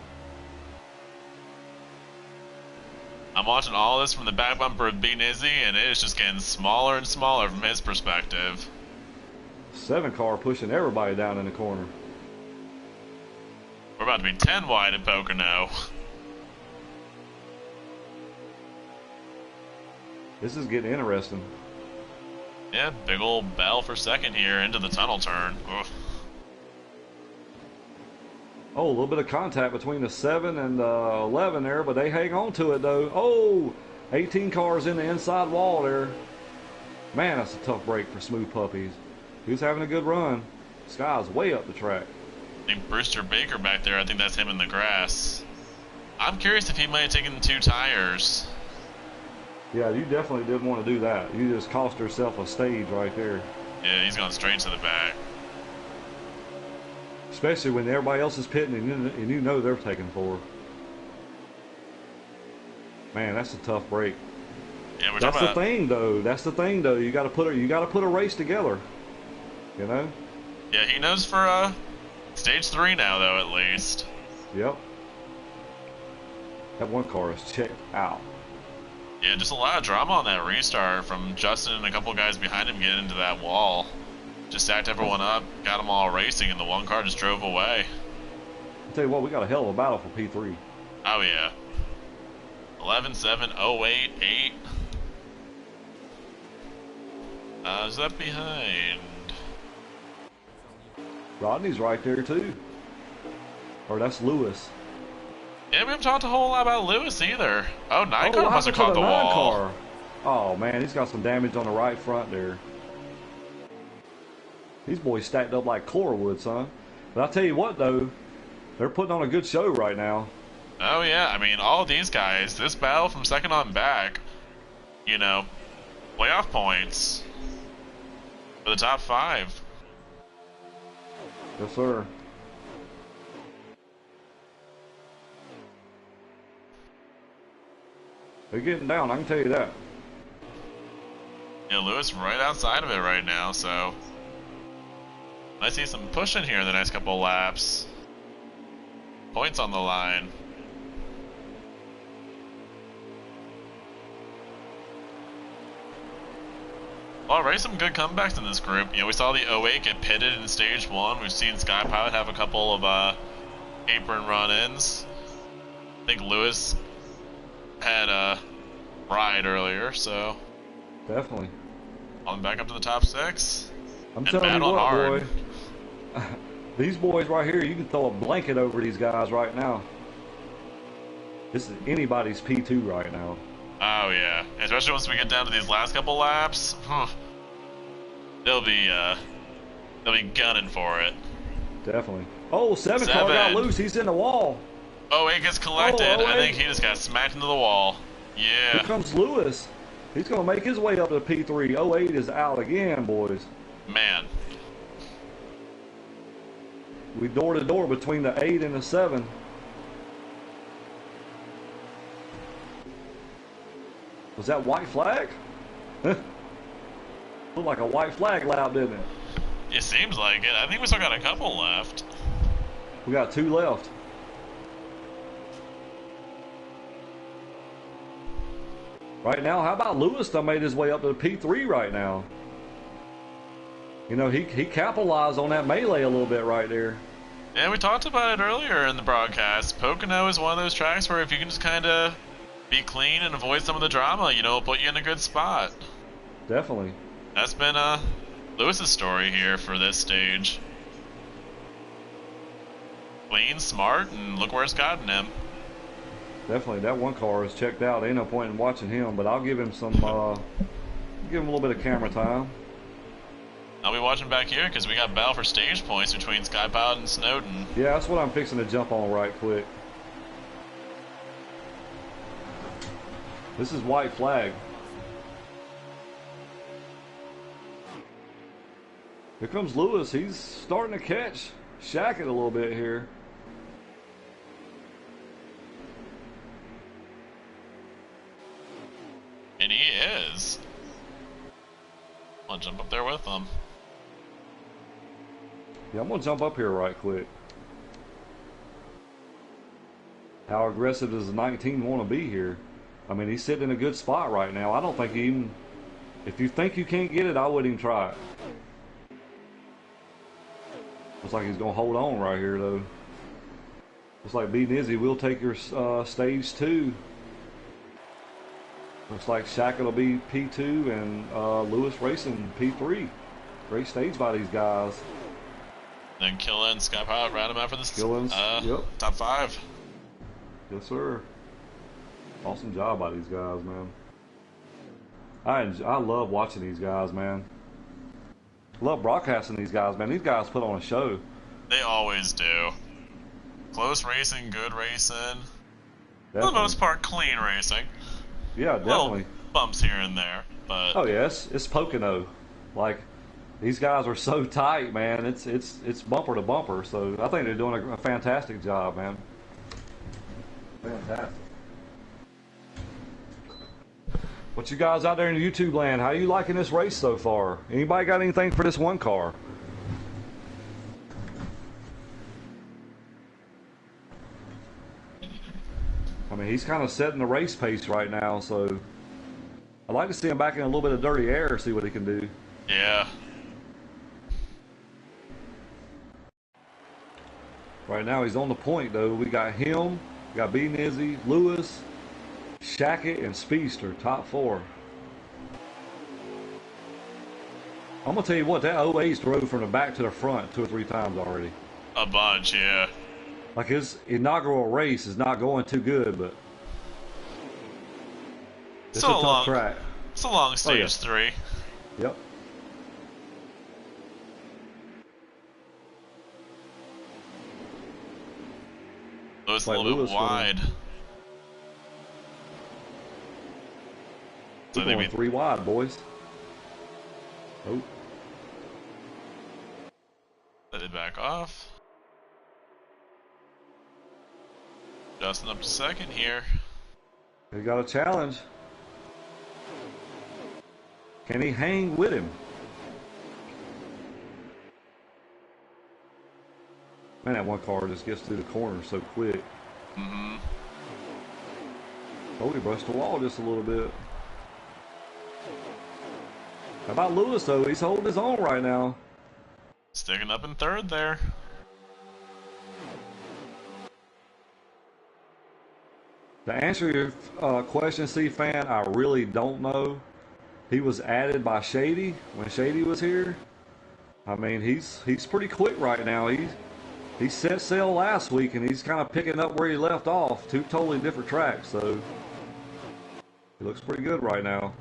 I'm watching all this from the back bumper of Bean Izzy, and it is just getting smaller and smaller from his perspective. 7 car pushing everybody down in the corner. We're about to be 10 wide at Pocono. This is getting interesting. Yeah, big old bell for second here into the tunnel turn. Oof. Oh, a little bit of contact between the 7 and the 11 there, but they hang on to it though. Oh, 18 cars in the inside wall there. Man, that's a tough break for Smooth Puppies. He was having a good run. Sky's way up the track. I think Brewster Baker back there, I think that's him in the grass. I'm curious if he might have taken 2 tires. Yeah, you definitely didn't want to do that. You just cost yourself a stage right there. Yeah, he's going straight to the back. Especially when everybody else is pitting and you know they're taking 4. Man, that's a tough break. Yeah, That's the thing, though. That's the thing, though. You got to put a race together. You know. Yeah, he knows for stage 3 now, though, at least. Yep. That one car is checked out. Yeah, just a lot of drama on that restart from Justin and a couple guys behind him getting into that wall. Just stacked everyone up, got them all racing, and the one car just drove away. I'll tell you what, we got a hell of a battle for P3. Oh, yeah. 11-7, 08, 8. Is that behind? Rodney's right there, too. Or that's Lewis. Yeah, we haven't talked a whole lot about Lewis either. Oh, 9 car must have caught the wall. Car. Oh, man, he's got some damage on the right front there. These boys stacked up like Chlorwood, son. But I'll tell you what, though, they're putting on a good show right now. Oh, yeah. I mean, all these guys, this battle from second on back, you know, playoff points for the top 5. Yes, sir. They're getting down, I can tell you that. Yeah, Lewis right outside of it right now, so I see some pushing here in the next couple laps. Points on the line. Well, already some good comebacks in this group. You know, we saw the 08 get pitted in stage 1. We've seen Sky Pilot have a couple of apron run-ins. I think Lewis had a ride earlier, so definitely. On back up to the top 6. I'm telling you what, boy. These boys right here, you can throw a blanket over these guys right now. This is anybody's P2 right now. Oh yeah, especially once we get down to these last couple laps, they'll be gunning for it. Definitely. Oh, 7 car got loose. He's in the wall. Oh, it gets collected. Oh, I think he just got smacked into the wall. Yeah. Here comes Lewis. He's going to make his way up to P3. 08 is out again, boys. Man. We door to door between the 8 and the 7. Was that white flag? Looked like a white flag lap, didn't it? It seems like it. I think we still got a couple left. We got 2 left. Right now, how about Lewis that made his way up to the P3 right now? You know, he capitalized on that melee a little bit right there. Yeah, we talked about it earlier in the broadcast. Pocono is one of those tracks where if you can just kind of be clean and avoid some of the drama, you know, it'll put you in a good spot. Definitely. That's been Lewis's story here for this stage. Clean, smart, and look where it's gotten him. Definitely, that one car is checked out. Ain't no point in watching him, but I'll give him some, give him a little bit of camera time. I'll be watching back here because we got battle for stage points between Sky Pilot and Snowden. Yeah, that's what I'm fixing to jump on right quick. This is white flag. Here comes Lewis. He's starting to catch Shackett a little bit here. And he is. I'll jump up there with him. Yeah, I'm going to jump up here right quick. How aggressive does the 19 want to be here? I mean, he's sitting in a good spot right now. I don't think he even... If you think you can't get it, I wouldn't even try it. Looks like he's going to hold on right here, though. Looks like B. Nizzy will take your stage 2. Looks like Shackett will be P2 and Lewis Racing P3. Great stage by these guys. Then Killen, Sky Pilot, round him out for this Yep. top 5. Yes, sir. Awesome job by these guys, man. I love watching these guys, man. Love broadcasting these guys, man. These guys put on a show. They always do. Close racing, good racing. Definitely. For the most part, clean racing. Yeah, definitely. Little bumps here and there, but oh yes, it's Pocono. Like these guys are so tight, man. It's bumper to bumper. So I think they're doing a fantastic job, man. Fantastic. What you guys out there in YouTube land? How you liking this race so far? Anybody got anything for this one car? I mean, he's kind of setting the race pace right now, so I'd like to see him back in a little bit of dirty air, see what he can do. Yeah. Right now, he's on the point, though. We got him, we got B. Nizzy, Lewis, Shackett, and Speedster, top 4. I'm going to tell you what, that 08's drove from the back to the front 2 or 3 times already. A bunch, yeah. Like his inaugural race is not going too good, but it's a tough track. It's a long stage 3. Yep. Lewis a little bit wide. So they went 3 wide, boys. Oh. Let it back off. Justin up to second here. He got a challenge. Can he hang with him? Man, that one car just gets through the corner so quick. Mm-hmm. Oh, he brushed the wall just a little bit. How about Lewis, though? He's holding his own right now. Sticking up in 3rd there. To answer your question, C-Fan, I really don't know. He was added by Shady when Shady was here. I mean, he's pretty quick right now. He set sail last week, and he's kind of picking up where he left off. 2 totally different tracks, so he looks pretty good right now.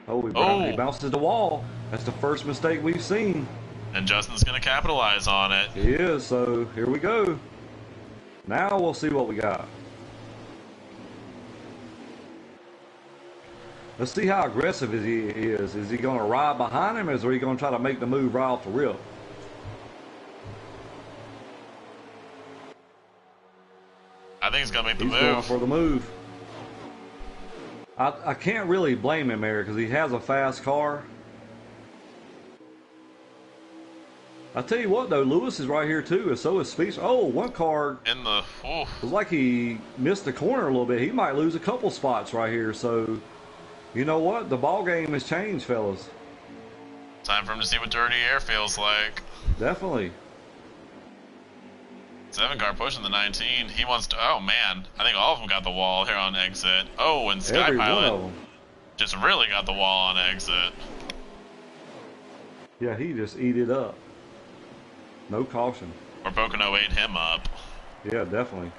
Oh, he bounces the wall. That's the first mistake we've seen. And Justin's going to capitalize on it. He is, so here we go. Now we'll see what we got. Let's see how aggressive he is. Is he going to ride behind him, or is he going to try to make the move right off the rip? I think he's going to make the move. move. He's going for the move. I can't really blame him there because he has a fast car. I tell you what, though, Lewis is right here too, and so is Speedster. Oh, one car in the. It was like he missed the corner a little bit. He might lose a couple spots right here. So, you know what? The ball game has changed, fellas. Time for him to see what dirty air feels like. Definitely. 7 car pushing the 19. He wants to. Oh man, I think all of them got the wall here on exit. Oh, and Sky Pilot just really got the wall on exit. Yeah, he just eat it up. No caution. Or Pocono ate him up. Yeah, definitely.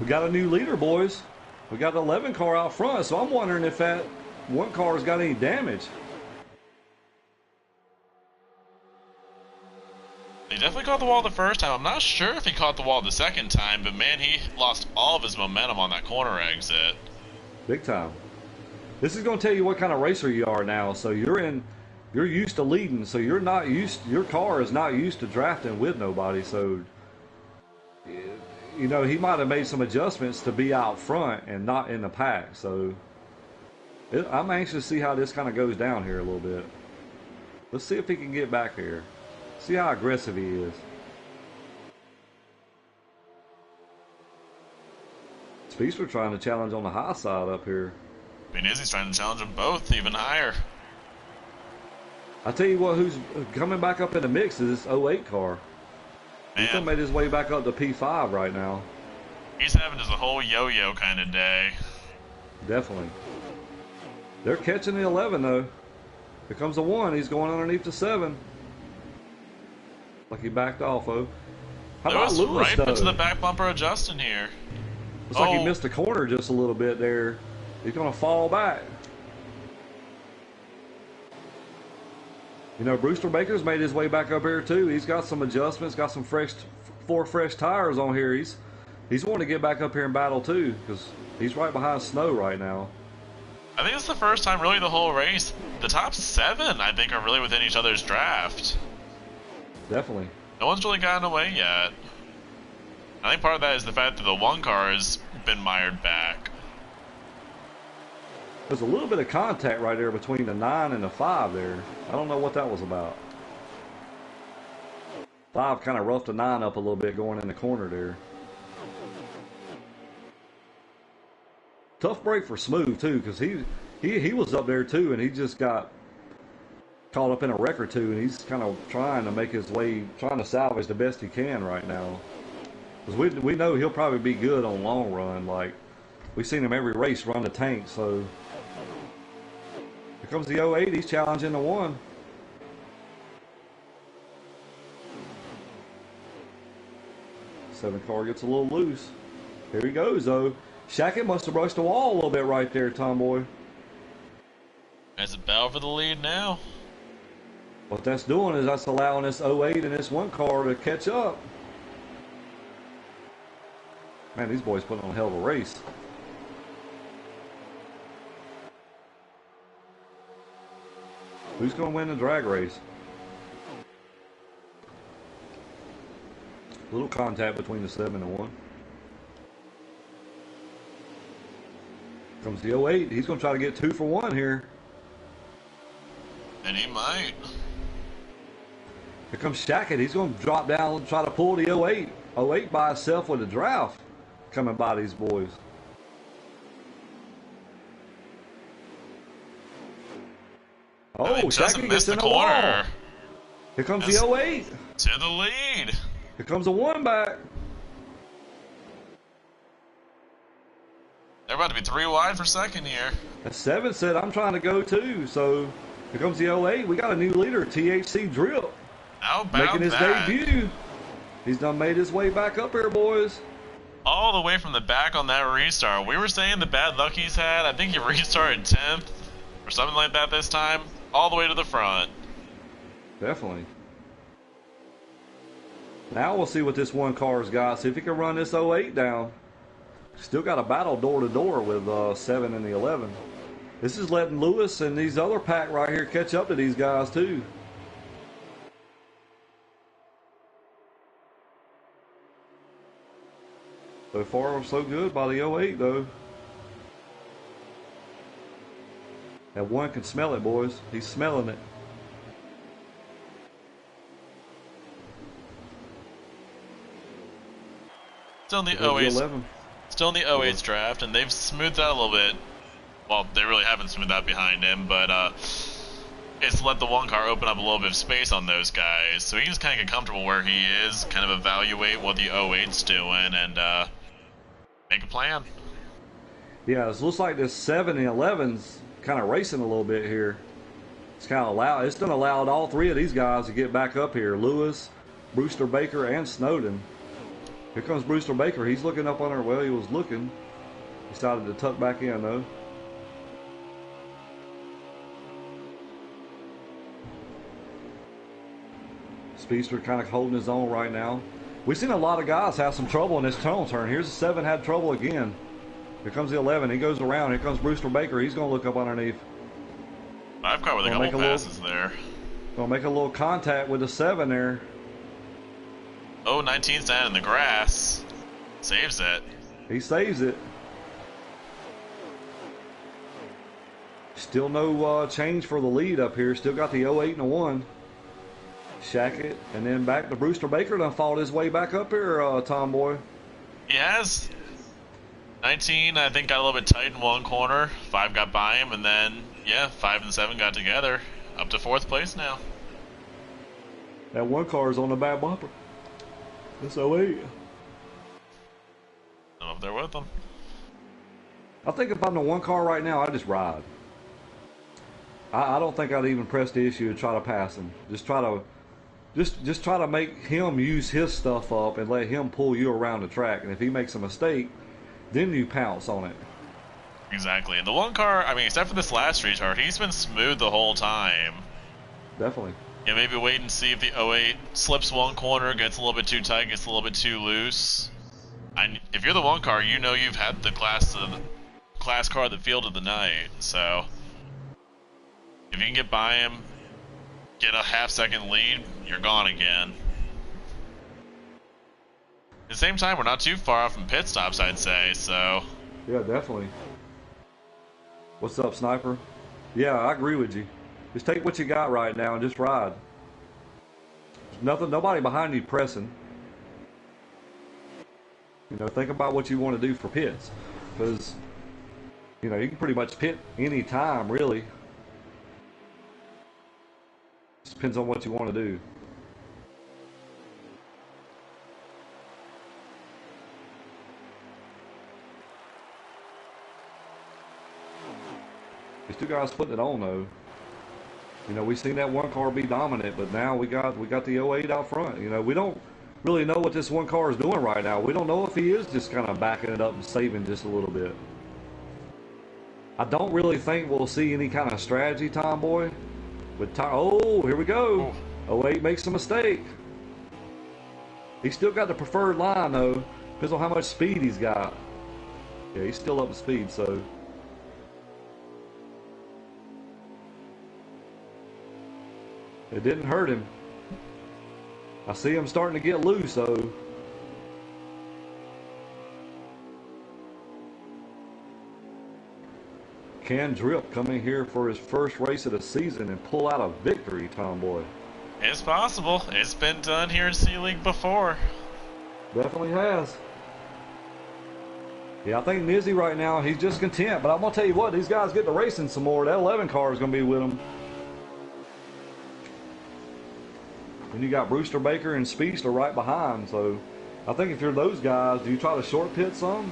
We got a new leader, boys. We got the 11 car out front, so I'm wondering if that one car's got any damage. He definitely caught the wall the first time. I'm not sure if he caught the wall the second time, but man, he lost all of his momentum on that corner exit. Big time. This is going to tell you what kind of racer you are now. So you're used to leading, so your car is not used to drafting with nobody. So, you know, he might have made some adjustments to be out front and not in the pack. So I'm anxious to see how this kind of goes down here a little bit. Let's see if he can get back here. See how aggressive he is. Speedster trying to challenge on the high side up here. Benizzi's trying to challenge them both even higher. I tell you what, who's coming back up in the mix is this 08 car. He's done made his way back up to P5 right now. He's having just a whole yo-yo kind of day. Definitely. They're catching the 11 though. Here comes the 1. He's going underneath the 7. Like he backed off, oh. How about Lewis, right though? into the back bumper of Justin here. Looks like he missed the corner just a little bit there. He's going to fall back. You know, Brewster Baker's made his way back up here too. He's got some adjustments, got some four fresh tires on here. He's wanting to get back up here and battle too, because he's right behind Snow right now. I think it's the first time really the whole race. The top 7, I think, are really within each other's draft. Definitely. No one's really gotten away yet. I think part of that is the fact that the 1 car has been mired back. There's a little bit of contact right there between the 9 and the 5 there. I don't know what that was about. 5 kind of roughed the 9 up a little bit going in the corner there. Tough break for Smooth too, because he was up there too, and he just got caught up in a wreck or two, and he's kind of trying to make his way, trying to salvage the best he can right now. Because we know he'll probably be good on long run. Like, we've seen him every race run the tank, so. Here comes the 08, he's challenging the 1. Seven car gets a little loose. Here he goes though. Shackett must have brushed the wall a little bit right there, Tomboy. Has a battle for the lead now. What that's doing is that's allowing this 08 and this 1 car to catch up. Man, these boys putting on a hell of a race. Who's going to win the drag race? A little contact between the 7 and 1. Comes the 08. He's going to try to get 2 for 1 here. And he might. Here comes Shackett. He's going to drop down and try to pull the 08. 08 by itself with a draft coming by these boys. Oh, Shackett gets in the wall. Here comes the 08. To the lead. Here comes the 1 back. They're about to be 3 wide for second here. That 7 said, I'm trying to go too. So here comes the 08. We got a new leader, THC Drip. How about making his debut. He's done made his way back up here, boys. All the way from the back on that restart. We were saying the bad luck he's had. I think he restarted 10th or something like that this time. All the way to the front. Definitely. Now we'll see what this 1 car's got. See if he can run this 08 down. Still got a battle door to door with 7 and the 11. This is letting Lewis and these other pack right here catch up to these guys too. So far, so good by the 08 though. That 1 can smell it, boys. He's smelling it. Still in the 08's, still in the 08's draft, and they've smoothed out a little bit. Well, they really haven't smoothed out behind him, but it's let the 1 car open up a little bit of space on those guys, so he can just kind of get comfortable where he is, kind of evaluate what the 08's doing, and make a plan. Yeah, it looks like this 7 and 11's kind of racing a little bit here. It's kind of allowed. It's done allowed all 3 of these guys to get back up here. Lewis, Brewster Baker, and Snowden. Here comes Brewster Baker. He's looking up on her. Well, he was looking. He decided to tuck back in though. Speedster kind of holding his own right now. We've seen a lot of guys have some trouble in this tunnel turn. Here's the 7 had trouble again. Here comes the 11. He goes around. Here comes Brewster Baker. He's going to look up underneath. I've covered a couple passes there. Going to make a little contact with the 7 there. Oh, 19's down in the grass. Saves it. He saves it. Still no change for the lead up here. Still got the 08 and a 1. Shackett, and then back to Brewster Baker. Done fought his way back up here, Tomboy. He has. 19, I think, got a little bit tight in 1 corner. 5 got by him, and then, yeah, 5 and 7 got together. Up to 4th place now. That 1 car is on the back bumper. It's 08. I don't know if they're with them. I think if I'm the one car right now, I just ride. I don't think I'd even press the issue and try to pass him. Just try to make him use his stuff up and let him pull you around the track. And if he makes a mistake, then you pounce on it. Exactly. And the one car, I mean, except for this last restart, he's been smooth the whole time. Definitely. Yeah, maybe wait and see if the 08 slips one corner, gets a little bit too tight, gets a little bit too loose. And if you're the one car, you know you've had the class car that fielded the night. So if you can get by him, get a half-second lead, you're gone again. At the same time, we're not too far off from pit stops, I'd say, so... Yeah, definitely. What's up, Sniper? Yeah, I agree with you. Just take what you got right now and just ride. Nobody behind you pressing. You know, think about what you want to do for pits. Because, you know, you can pretty much pit any time, really. Just depends on what you want to do. These two guys putting it on, though. You know, we've seen that one car be dominant, but now we got the 08 out front. You know, we don't really know what this one car is doing right now. We don't know if he is just kind of backing it up and saving just a little bit. I don't really think we'll see any kind of strategy, Tomboy. Oh, here we go. 08 makes a mistake. He's still got the preferred line, though. Depends on how much speed he's got. Yeah, he's still up to speed, so... It didn't hurt him. I see him starting to get loose, though. Can Drip come in here for his first race of the season and pull out a victory, Tomboy? It's possible. It's been done here in C League before. Definitely has. Yeah, I think Nizzy right now, he's just content. But I'm going to tell you what, these guys get to racing some more. That 11 car is going to be with them. And you got Brewster Baker and Speedster right behind. So I think if you're those guys, do you try to short pit some?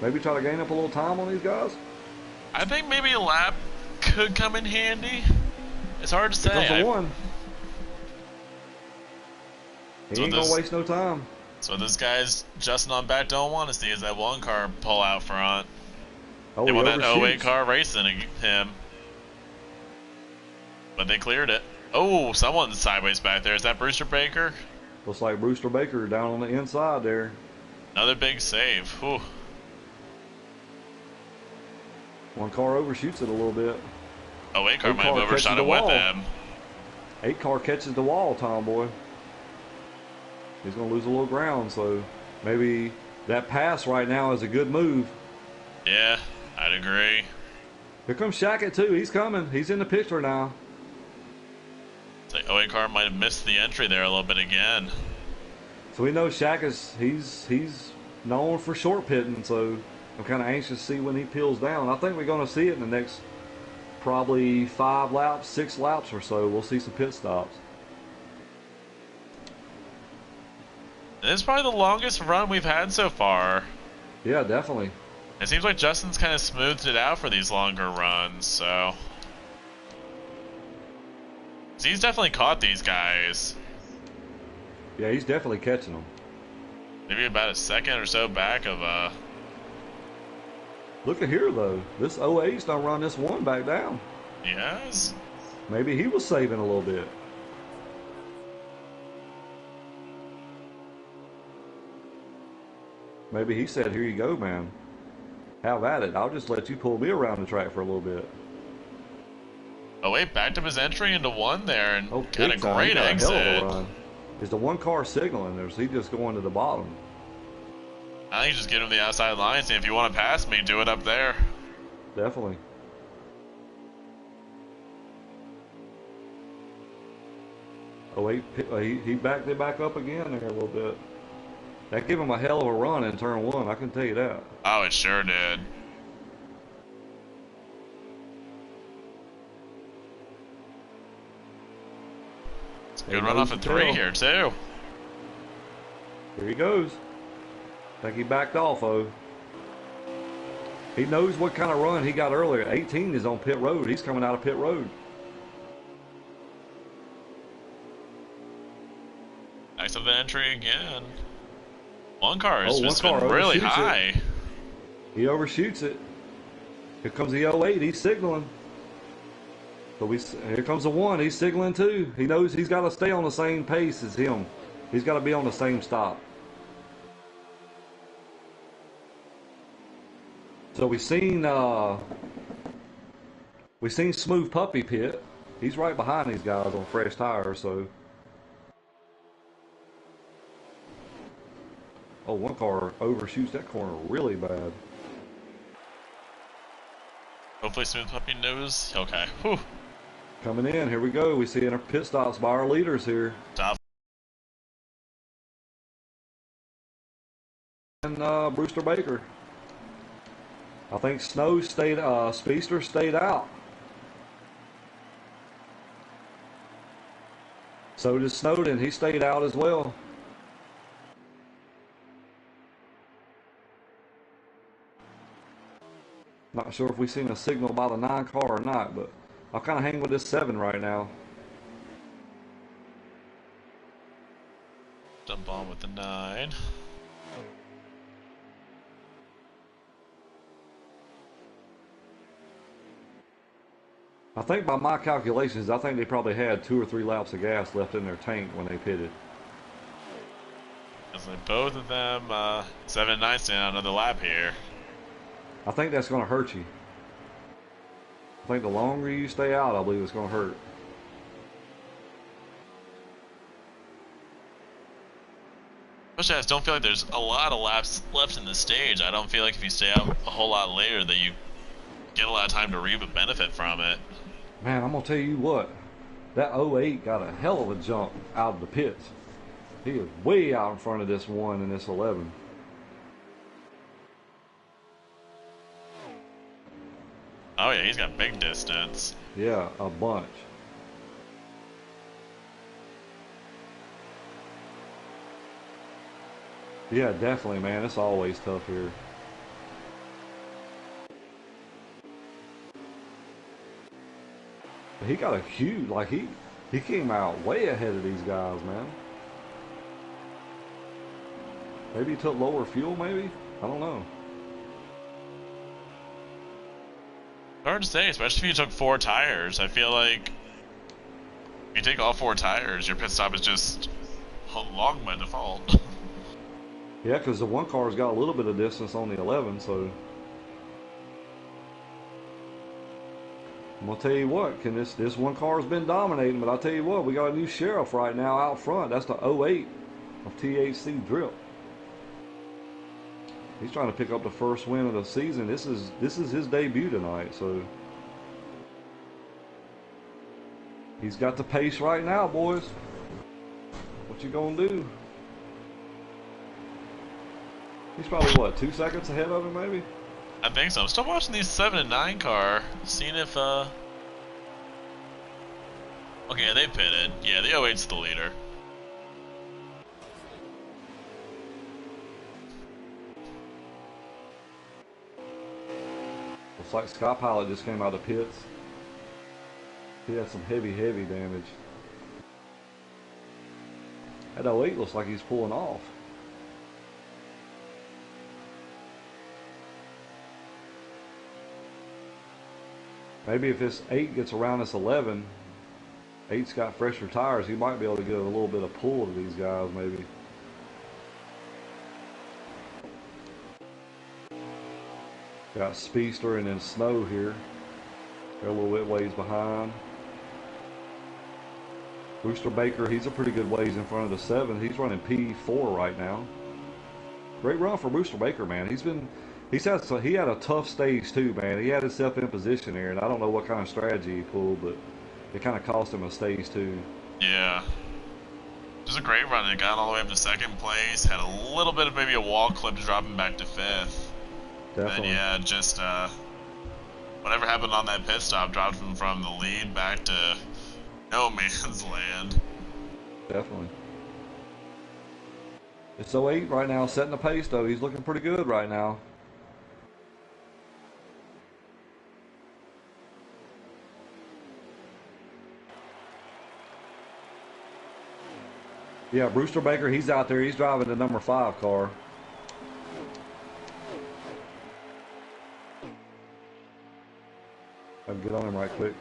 Maybe try to gain up a little time on these guys? I think maybe a lap could come in handy. It's hard to say. Here comes the one. He ain't gonna waste no time. So this guy's Justin on back don't want to see is that one car pull out front. Oh, they want that 08 car racing him. But they cleared it. Oh, someone's sideways back there. Is that Brewster Baker? Looks like Brewster Baker down on the inside there. Another big save. Whew. One car overshoots it a little bit. Oh, 8 car might have overshot it with him. 8 car catches the wall, Tomboy. He's going to lose a little ground, so maybe that pass right now is a good move. Yeah, I'd agree. Here comes Shackett, too. He's coming. He's in the picture now. The 08 car might have missed the entry there a little bit again. So we know Shackett's, he's known for short pitting, so I'm kind of anxious to see when he peels down. I think we're going to see it in the next probably 5 laps, 6 laps or so. We'll see some pit stops. This is probably the longest run we've had so far. Yeah, definitely. It seems like Justin's kind of smoothed it out for these longer runs, so... He's definitely caught these guys. Yeah, he's definitely catching them. Maybe about a second or so back of Look at here, though. This 08's done run this one back down. Yes. Maybe he was saving a little bit. Maybe he said, here you go, man. Have at it. I'll just let you pull me around the track for a little bit. Oh wait, backed up his entry into one there and Oh, got a great exit. A hell of a run. Is the one car signaling, or is he just going to the bottom? I think just get him the outside line, say if you want to pass me, do it up there. Definitely. Oh, he backed it back up again there a little bit. That gave him a hell of a run in turn 1, I can tell you that. Oh, it sure did. Good run off of 3 here, too. Here he goes. I think he backed off, oh. He knows what kind of run he got earlier. 18 is on pit road. He's coming out of pit road. Next of the entry again. One car has one just car been really overshoots high. it. He overshoots it. Here comes the 08. He's signaling. So here comes the 1. He's signaling too. He knows he's got to stay on the same pace as him. He's got to be on the same stop. So we seen Smooth Puppy pit. He's right behind these guys on fresh tires. So, oh, one car overshoots that corner really bad. Hopefully Smooth Puppy knows. Okay. Whew. Coming in, here we go. We see our pit stops by our leaders here. Stop. And Brewster Baker. I think Speedster stayed out. So did Snowden. He stayed out as well. Not sure if we've seen a signal by the 9 car or not, but I'll kind of hang with this 7 right now. Jump on with the 9. I think by my calculations, I think they probably had 2 or 3 laps of gas left in their tank when they pitted. Like both of them, 7 and 9 staying on another lap here. I think that's going to hurt you. I think the longer you stay out, I believe it's going to hurt. Especially I just don't feel like there's a lot of laps left in the stage. I don't feel like if you stay out a whole lot later that you get a lot of time to reap a benefit from it. Man, I'm going to tell you what. That 08 got a hell of a jump out of the pits. He is way out in front of this 1 and this 11. Oh yeah, he's got big distance. Yeah, a bunch. Yeah, definitely, man. It's always tough here. He got a huge, like he came out way ahead of these guys, man. Maybe he took lower fuel, maybe? I don't know. Hard to say, especially if you took 4 tires. I feel like if you take all 4 tires, your pit stop is just long by default. Yeah, because the 1 car's got a little bit of distance on the 11, so I'm gonna tell you what, this 1 car's been dominating, but I'll tell you what, we got a new sheriff right now out front. That's the 08 of THC Drip. He's trying to pick up the first win of the season. This is his debut tonight, so he's got the pace right now, boys. What you gonna do? He's probably what, 2 seconds ahead of him, maybe? I think so. I'm still watching these 7 and 9 car, seeing if okay, they pitted. Yeah, the 08's the leader. Looks like Scott Pilot just came out of pits. He had some heavy damage. That 08 looks like he's pulling off. Maybe if this 8 gets around this 11, 8's got fresher tires, he might be able to get a little bit of pull to these guys, maybe. Got Speedster and then Snow here. They're a little bit ways behind. Brewster Baker, he's a pretty good ways in front of the 7. He's running P4 right now. Great run for Brewster Baker, man. He had a tough stage too, man. He had himself in position here, and I don't know what kind of strategy he pulled, but it kind of cost him a stage too. Yeah. It was a great run. It got all the way up to 2nd place. Had a little bit of maybe a wall clip to drop him back to 5th. Definitely. And yeah, just whatever happened on that pit stop dropped him from the lead back to no man's land. Definitely. It's 08 right now, setting the pace though. He's looking pretty good right now. Yeah, Brewster Baker, he's out there. He's driving the number 5 car. I can get on him right quick.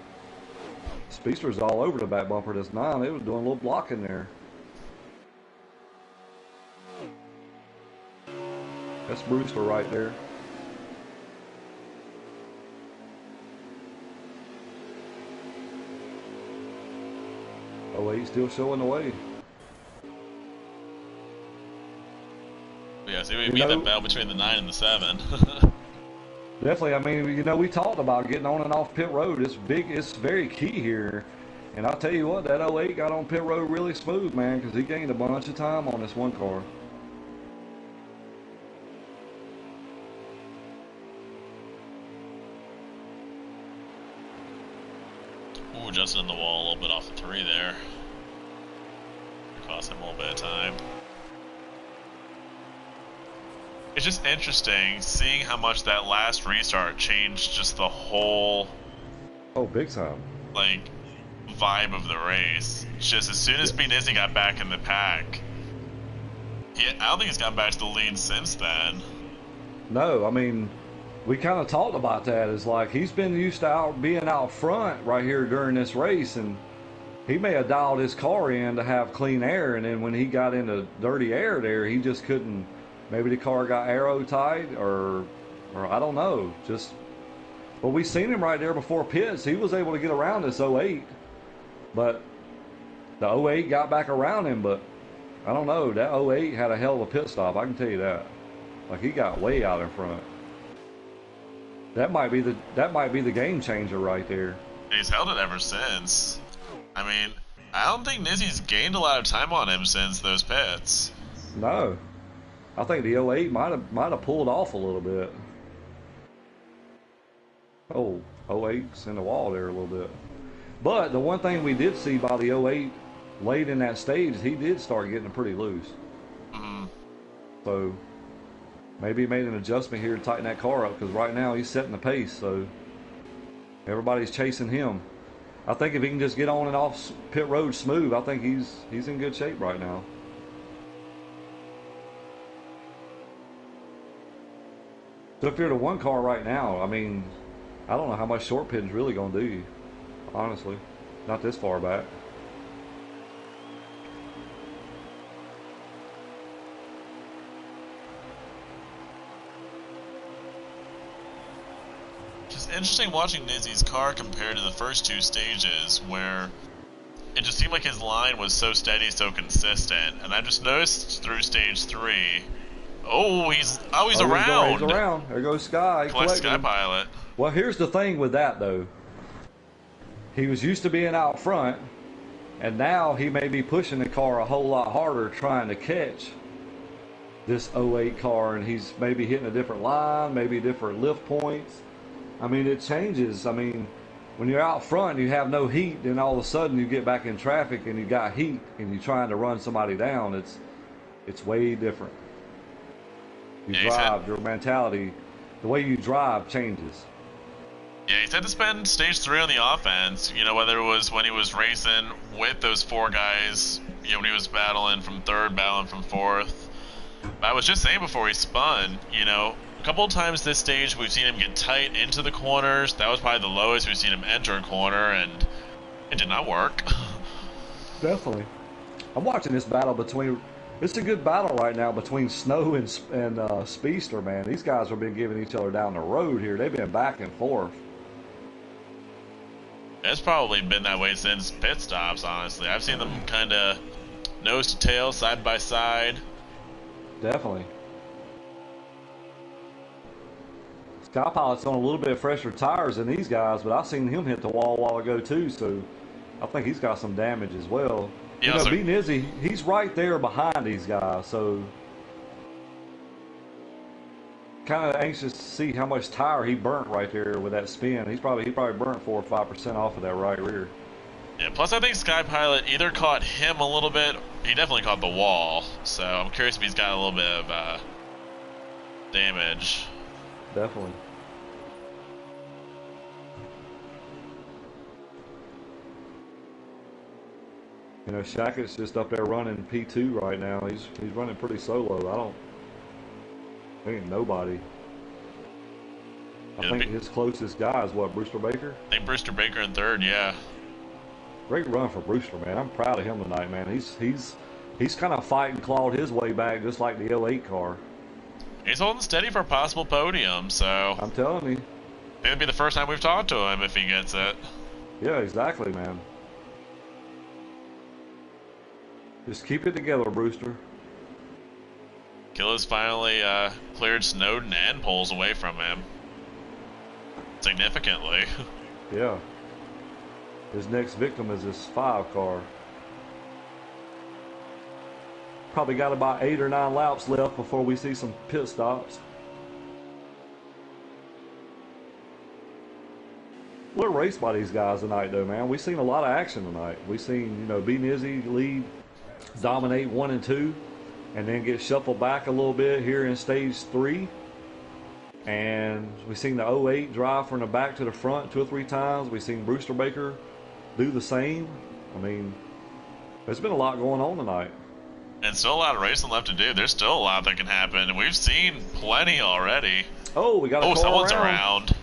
Speedster's all over the back bumper. This 9, it was doing a little blocking there. That's Brewster right there. Oh, he's still showing the way. Yeah, so we beat that battle between the 9 and the 7. Definitely. I mean, you know, we talked about getting on and off pit road. It's big. It's very key here. And I'll tell you what, that 08 got on pit road really smooth, man, because he gained a bunch of time on this one car. Ooh, just in the wall a little bit off the 3 there. Cost him a little bit of time. It's just interesting seeing how much that last restart changed just the whole... Oh, big time. Like, vibe of the race. Just as soon as Benizzi got back in the pack, I don't think he's gotten back to the lead since then. No, I mean, we kind of talked about that. It's like he's been used to being out front right here during this race, and he may have dialed his car in to have clean air, and then when he got into dirty air there, he just couldn't. Maybe the car got aero tight, or I don't know. But we seen him right there before pits. He was able to get around this 08, but the 08 got back around him. But I don't know. That 08 had a hell of a pit stop. I can tell you that. Like, he got way out in front. That might be the game changer right there. He's held it ever since. I mean, I don't think Nizzi's gained a lot of time on him since those pits. No. I think the 08 might have pulled off a little bit. Oh, 08's in the wall there a little bit. But the one thing we did see by the 08 late in that stage, he did start getting pretty loose. Mm-hmm. So maybe he made an adjustment here to tighten that car up, because right now he's setting the pace, so everybody's chasing him. I think if he can just get on and off pit road smooth, I think he's in good shape right now. So if you're the one car right now, I mean, I don't know how much short pitting's really going to do you, honestly. Not this far back. It's interesting watching Nizzi's car compared to the first 2 stages, where it just seemed like his line was so steady, so consistent. And I just noticed through stage 3, he's around. He's around. There goes Sky. Collect Sky Pilot. Well, here's the thing with that, though. He was used to being out front, and now he may be pushing the car a whole lot harder trying to catch this 08 car, and he's maybe hitting a different line, maybe different lift points. I mean, it changes. I mean, when you're out front, you have no heat, then all of a sudden you get back in traffic and you got heat, and you're trying to run somebody down. It's way different. You drive, your mentality, the way you drive changes. Yeah, he's had to spend stage 3 on the offense, you know, whether it was when he was racing with those 4 guys, you know, when he was battling from 3rd, battling from 4th. But I was just saying before he spun, you know, a couple of times this stage we've seen him get tight into the corners. That was probably the lowest we've seen him enter a corner, and it did not work. Definitely. I'm watching this battle between... It's a good battle right now between Snow and Speedster, man. These guys have been giving each other down the road here. They've been back and forth. It's probably been that way since pit stops, honestly. I've seen them kind of nose to tail, side by side. Definitely. Sky Pilot's on a little bit fresher tires than these guys, but I've seen him hit the wall a while ago too, so I think he's got some damage as well. Yeah, you know, beating Izzy, he's right there behind these guys, so kind of anxious to see how much tire he burnt right there with that spin. He probably burnt 4 or 5% off of that right rear. Yeah, plus I think Sky Pilot either caught him a little bit, he definitely caught the wall, so I'm curious if he's got a little bit of damage. Definitely. You know, Shackett's just up there running P2 right now. He's running pretty solo. There ain't nobody. I think his closest guy is what, Brewster Baker? I think Brewster Baker in third, yeah. Great run for Brewster, man. I'm proud of him tonight, man. He's kind of fighting, clawed his way back, just like the 08 car. He's holding steady for a possible podium, so I'm telling you, it'll be the first time we've talked to him if he gets it. Yeah, exactly, man. Just keep it together, Brewster. Killer's finally cleared Snowden and poles away from him. Significantly. Yeah. His next victim is this 5 car. Probably got about 8 or 9 laps left before we see some pit stops. What a race by these guys tonight, though, man. We've seen a lot of action tonight. We've seen, you know, B. Nizzy lead, dominate 1 and 2, and then get shuffled back a little bit here in stage 3. And we've seen the 08 drive from the back to the front 2 or 3 times. We've seen Brewster Baker do the same. I mean, there's been a lot going on tonight. And still a lot of racing left to do. There's still a lot that can happen. We've seen plenty already. Oh, we got a car someone's around.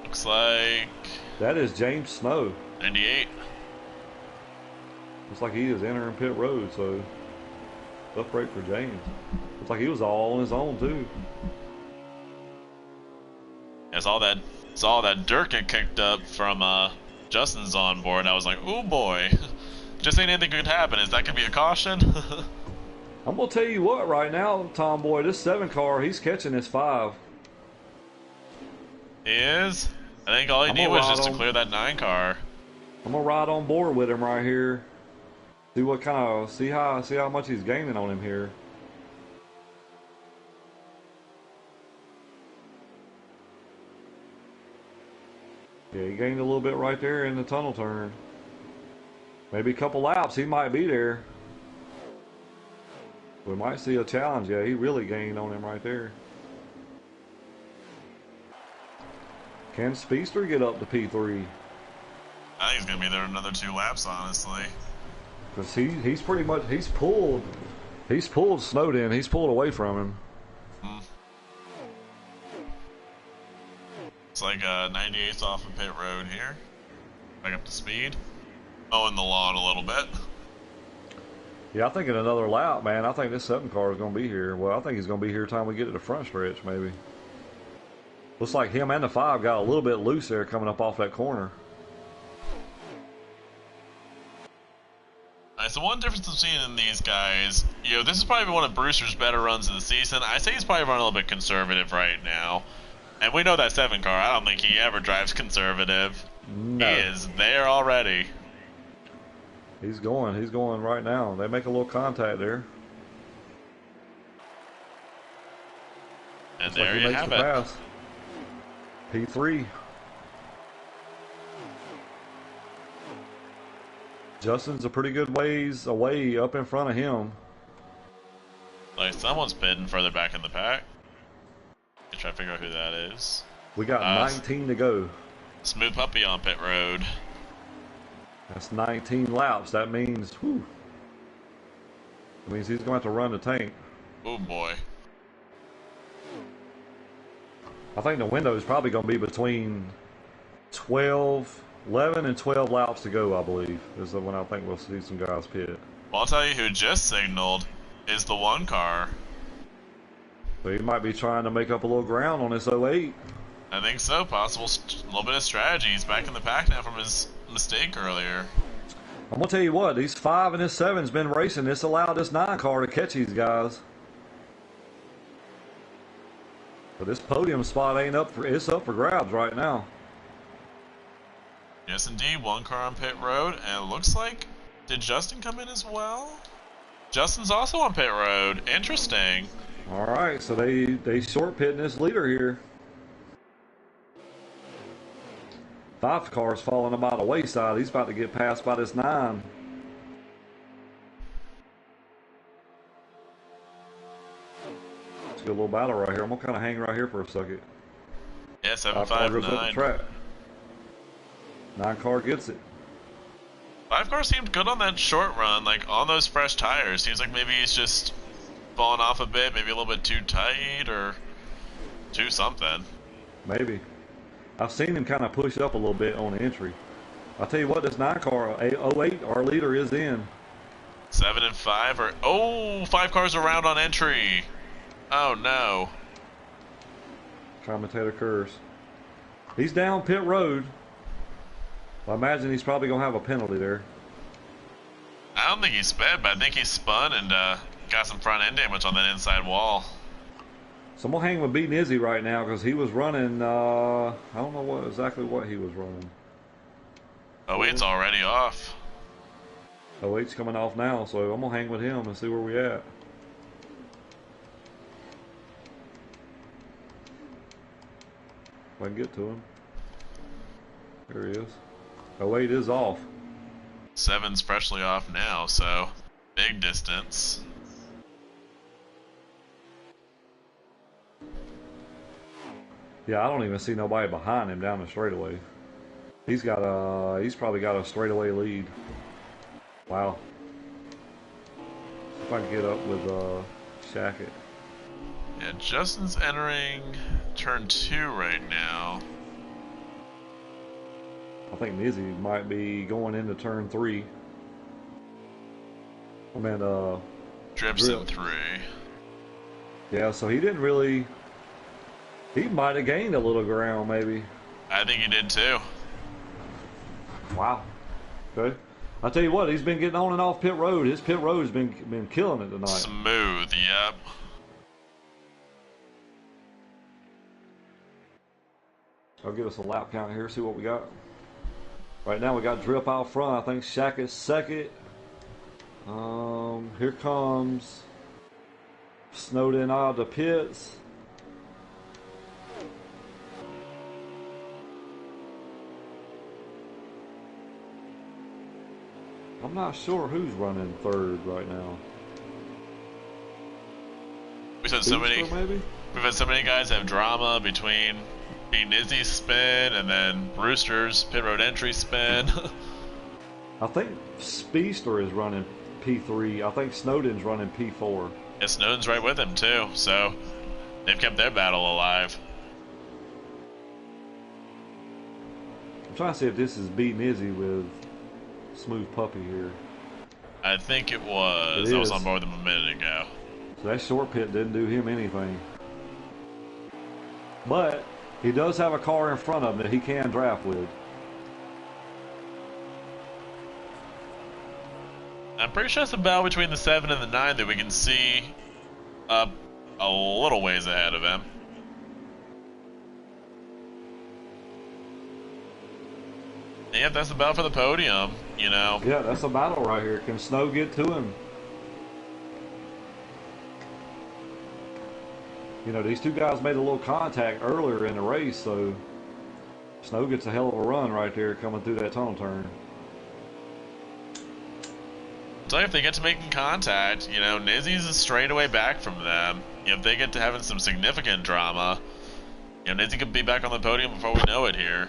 Looks like... that is James Snow. 98. Looks like he is entering pit road, so tough break for James. Looks like he was all on his own, too. It's all that dirt get kicked up from Justin's on board. I was like, oh boy. Just ain't anything could happen. Is that gonna be a caution? I'm gonna tell you what, right now, Tomboy, this 7 car, he's catching this 5. He is? I think all he needed was just to clear that 9 car. I'm gonna ride on board with him right here. See how much he's gaining on him here. Yeah, he gained a little bit right there in the tunnel turn. Maybe a couple laps, he might be there. We might see a challenge. Yeah, he really gained on him right there. Can Speedster get up to P3? I think he's gonna be there another 2 laps, honestly. Because he's pretty much he's pulled Snowden. He's pulled away from him. It's like 98's off of pit road here. Back up to speed. Mowing the lawn a little bit. Yeah, I think in another lap, man, I think this 7 car is going to be here. Well, I think he's going to be here time we get to the front stretch, maybe. Looks like him and the 5 got a little bit loose there coming up off that corner. Alright, so one difference I'm seeing in these guys, you know, this is probably one of Brewster's better runs of the season. I say he's probably running a little bit conservative right now. And we know that 7 car, I don't think he ever drives conservative. No. He is there already. He's going right now. They make a little contact there. And there you have it. Pass. P3. Justin's a pretty good ways away up in front of him. Like someone's pitting further back in the pack. Try to figure out who that is. We got 19 to go. Smooth Puppy on pit road. That's 19 laps. That means, whew. That means he's going to have to run the tank. Oh boy. I think the window is probably going to be between 11 and 12 laps to go, I believe. Is the one I think we'll see some guys pit. Well, I'll tell you who just signaled is the 1 car. So he might be trying to make up a little ground on this 08. I think so. Possible a little bit of strategy. He's back in the pack now from his mistake earlier. I'm going to tell you what, these 5 and this 7's been racing. This allowed this 9 car to catch these guys. But this podium spot ain't up for, it's up for grabs right now. Yes, indeed. 1 car on pit road. And it looks like, did Justin come in as well? Justin's also on pit road. Interesting. All right, so they short pitting this leader here. 5 car's falling about the wayside. He's about to get passed by this 9. It's a good little battle right here. I'm gonna kind of hang right here for a second. Yeah, 7, 5 car 5, goes up the 9. track. 9 car gets it. 5 car seemed good on that short run, like on those fresh tires. Seems like maybe he's just falling off a bit, maybe a little bit too tight or too something. Maybe. I've seen him kind of push up a little bit on the entry. I'll tell you what, this 9 car, 08, our leader is in. 7 and 5 or oh, 5 cars around on entry. Oh no. Commentator curse. He's down pit road. I imagine he's probably gonna have a penalty there. I don't think he sped, but I think he spun and got some front end damage on that inside wall. So I'm gonna hang with beating Izzy right now because he was running. I don't know exactly what he was running. Oh, it's already off. 08's coming off now, so I'm gonna hang with him and see where we at. If I can get to him. There he is. 08 is off. 7's freshly off now, so big distance. Yeah, I don't even see nobody behind him down the straightaway. He's probably got a straightaway lead. Wow. See if I can get up with Shackett. Yeah, Justin's entering turn 2 right now. I think Nizzy might be going into turn 3. I mean, Drips in 3. Yeah, so he didn't really. He might have gained a little ground, maybe. I think he did too. Wow. Okay. I'll tell you what, he's been getting on and off pit road. His pit road has been killing it tonight. Smooth, yep. I'll give us a lap count here, see what we got. Right now we got Drip out front. I think Shackett's second. Here comes Snowden out of the pits. I'm not sure who's running third right now. We've had so many. Maybe? We've had so many guys have drama between being Izzy's spin and then Rooster's pit road entry spin. I think Speedster is running P3. I think Snowden's running P4. Yeah, Snowden's right with him too, so they've kept their battle alive. I'm trying to see if this is beating Izzy with Smooth Puppy here. I think it was. I was on board with him a minute ago. So that short pit didn't do him anything. But he does have a car in front of him that he can draft with. I'm pretty sure it's a battle between the 7 and the 9 that we can see up a little ways ahead of him. Yeah, that's the battle for the podium, you know. Yeah, that's a battle right here. Can Snow get to him? You know, these two guys made a little contact earlier in the race, so Snow gets a hell of a run right there coming through that tunnel turn. So if they get to making contact, you know, Nizzy's a straightaway back from them. If they get to having some significant drama, you know, Nizzy could be back on the podium before we know it here.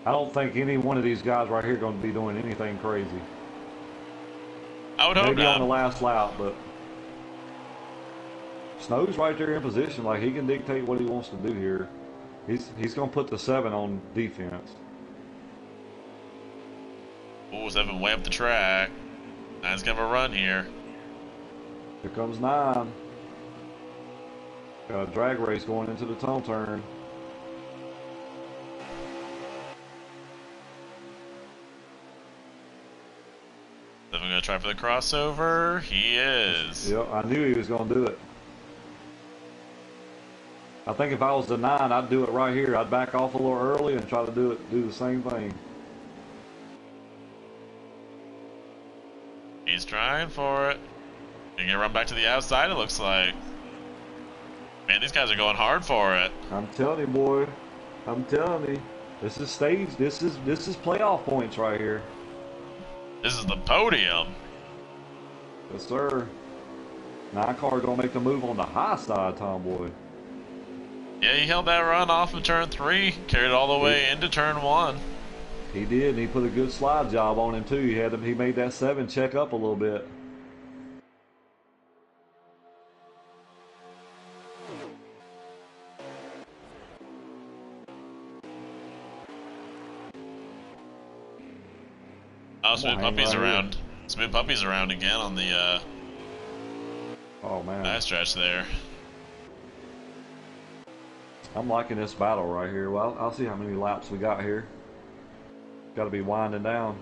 I don't think any one of these guys right here going to be doing anything crazy. I would hope Maybe not. on the last lap, but Snow's right there in position. Like, he can dictate what he wants to do here. He's going to put the 7 on defense. Ooh, 7 way up the track. 9's gonna have a run here. Here comes 9. Got a drag race going into the tunnel turn. Then we're gonna try for the crossover. He is. Yep, I knew he was going to do it. I think if I was the 9, I'd do it right here. I'd back off a little early and try to do the same thing. He's trying for it. He's gonna run back to the outside, it looks like. Man, these guys are going hard for it. I'm telling you, boy. I'm telling you. This is stage. This is playoff points right here. This is the podium. Yes, sir. NASCAR gonna make the move on the high side, Tomboy. Yeah, he held that run off of turn 3, carried it all the way into turn 1. He did, and he put a good slide job on him too. He made that 7 check up a little bit. Oh, Smooth Puppy's around. Smooth Puppy's around again on the oh man, last stretch there. I'm liking this battle right here. Well, I'll see how many laps we got here. Got to be winding down.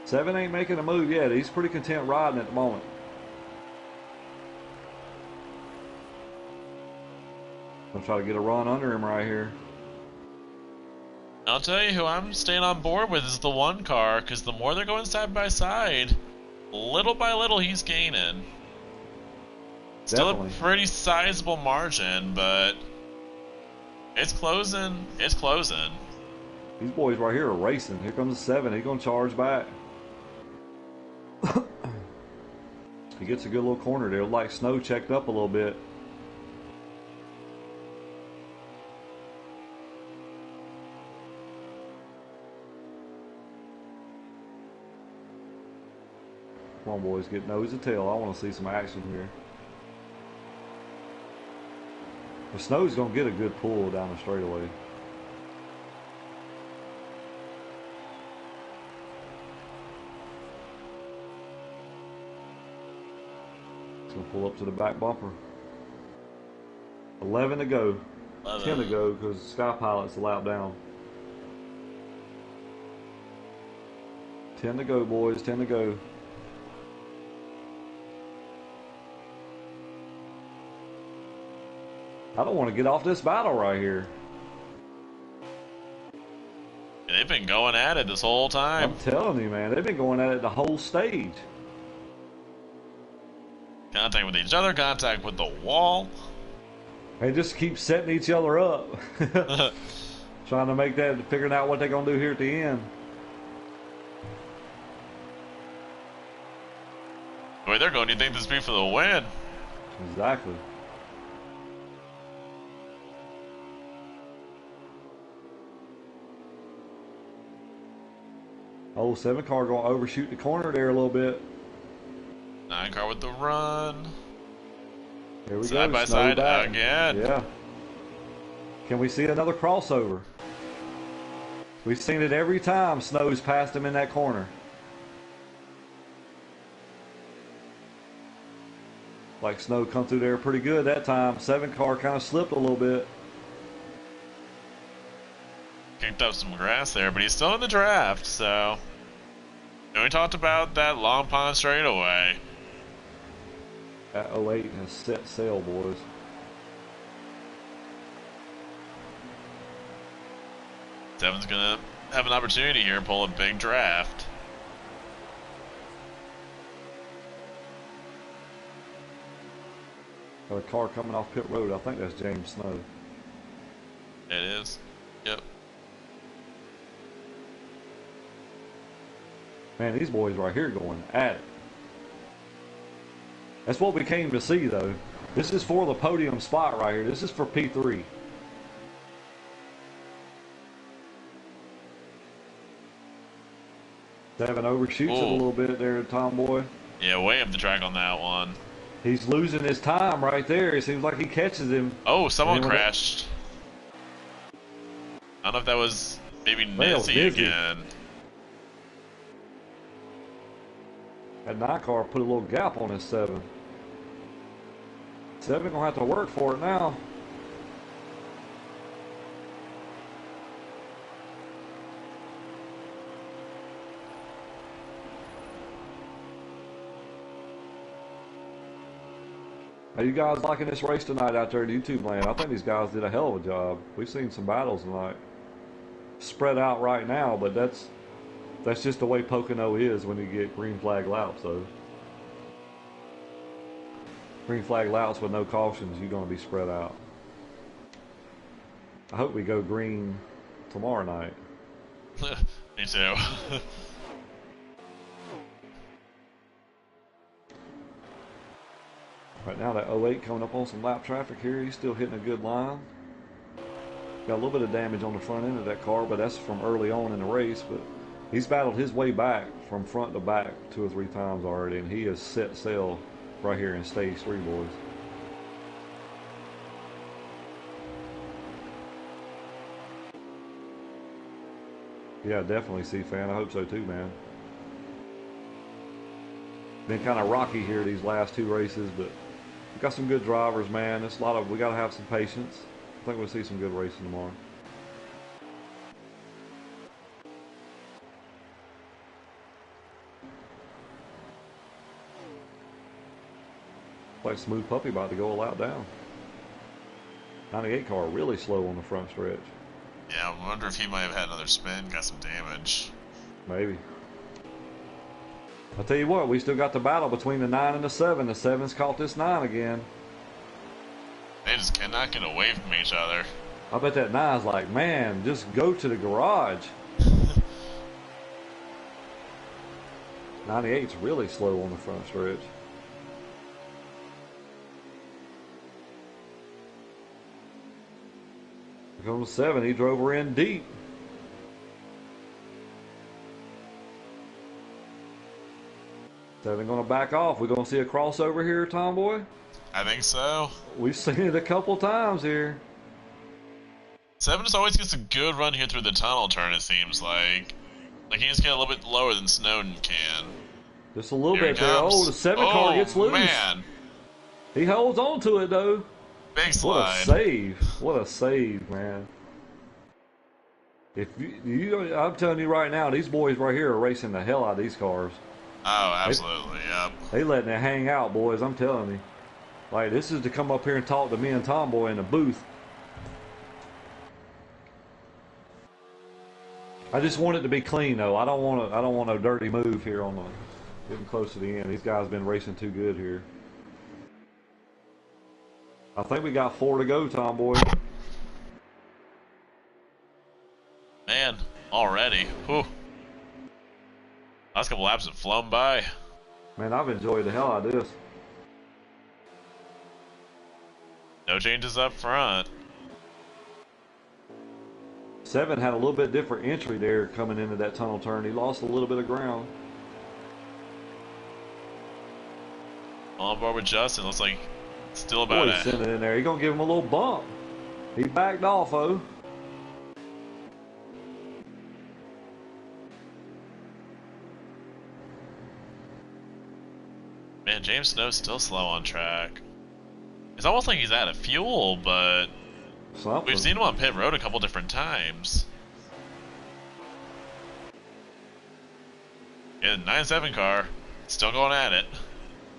Seven ain't making a move yet. He's pretty content riding at the moment. Gonna try to get a run under him right here. I'll tell you who I'm staying on board with is the 1 car, because the more they're going side by side, little by little he's gaining. Still Definitely. a pretty sizable margin, but it's closing. It's closing. These boys right here are racing. Here comes the 7. He's gonna charge back. He gets a good little corner there. Like Snow checked up a little bit. Come on, boys, get nose to tail. I want to see some action here. The Snow's going to get a good pull down the straightaway. He's going to pull up to the back bumper. 11 to go. 10 to go because Sky Pilot's a lap down. 10 to go, boys. 10 to go. I don't want to get off this battle right here. They've been going at it this whole time. I'm telling you, man. They've been going at it the whole stage. Contact with each other, contact with the wall. They just keep setting each other up. Trying to make that, figuring out what they're going to do here at the end. The way they're going, you think this be for the win? Exactly. Oh, 7 car going to overshoot the corner there a little bit. 9 car with the run. Here we go. Side by side again. Yeah. Can we see another crossover? We've seen it every time Snow's passed him in that corner. Like Snow come through there pretty good that time. 7 car kind of slipped a little bit. Kicked up some grass there, but he's still in the draft, so. And we talked about that Long Pond straightaway. That 08 has set sail, boys. Seven's gonna have an opportunity here and pull a big draft. Got a car coming off pit road. I think that's James Snow. It is. Yep. Man, these boys right here going at it. That's what we came to see, though. This is for the podium spot right here. This is for P3. Seven overshoots it a little bit there, Tomboy. Yeah, way up the track on that one. He's losing his time right there. It seems like he catches him. Oh, someone crashed. I don't know if that was maybe Nizzy again. That 9 car put a little gap on his 7. 7 gonna have to work for it now. How you guys liking this race tonight out there in YouTube land? I think these guys did a hell of a job. We've seen some battles tonight. Spread out right now, but that's just the way Pocono is when you get green flag laps, though. Green flag louts with no cautions, you're going to be spread out. I hope we go green tomorrow night. Me too. Right now, that 08 coming up on some lap traffic here. He's still hitting a good line. Got a little bit of damage on the front end of that car, but that's from early on in the race. But he's battled his way back from front to back 2 or 3 times already, and he has set sail right here in stage 3, boys. Yeah, definitely, C-Fan. I hope so too, man. Been kind of rocky here these last 2 races, but we got some good drivers, man. It's a lot of, we got to have some patience. I think we'll see some good racing tomorrow. Like Smooth Puppy about to go a lap down. 98 car really slow on the front stretch. Yeah, I wonder if he might have had another spin, got some damage. Maybe. I'll tell you what, we still got the battle between the 9 and the 7. The 7's caught this 9 again. They just cannot get away from each other. I bet that 9's like, man, just go to the garage. 98's really slow on the front stretch. Here comes 7, he drove her in deep. Seven gonna back off. We're gonna see a crossover here, Tomboy? I think so. We've seen it a couple times here. 7 just always gets a good run here through the tunnel turn, it seems like. Like he just get a little bit lower than Snowden can. Just a little bit there. Oh, the 7 car gets loose. Man. He holds on to it though. Big slide. What a save. What a save, man. If you I'm telling you right now, these boys right here are racing the hell out of these cars. Oh, absolutely, yep. They letting it hang out, boys, I'm telling you. Like, this is to come up here and talk to me and Tomboy in the booth. I just want it to be clean, though. I don't want a dirty move here on the getting close to the end. These guys been racing too good here. I think we got 4 to go, Tomboy. Man, already. Whew. Last couple laps have flown by. Man, I've enjoyed the hell out of this. No changes up front. 7 had a little bit different entry there coming into that tunnel turn. He lost a little bit of ground. On board with Justin. Looks like still about He's sending it in there. He's going to give him a little bump. He backed off, oh. Man, James Snow's still slow on track. It's almost like he's out of fuel, but something. We've seen him on pit road a couple different times. Yeah, the 9-7 car, still going at it.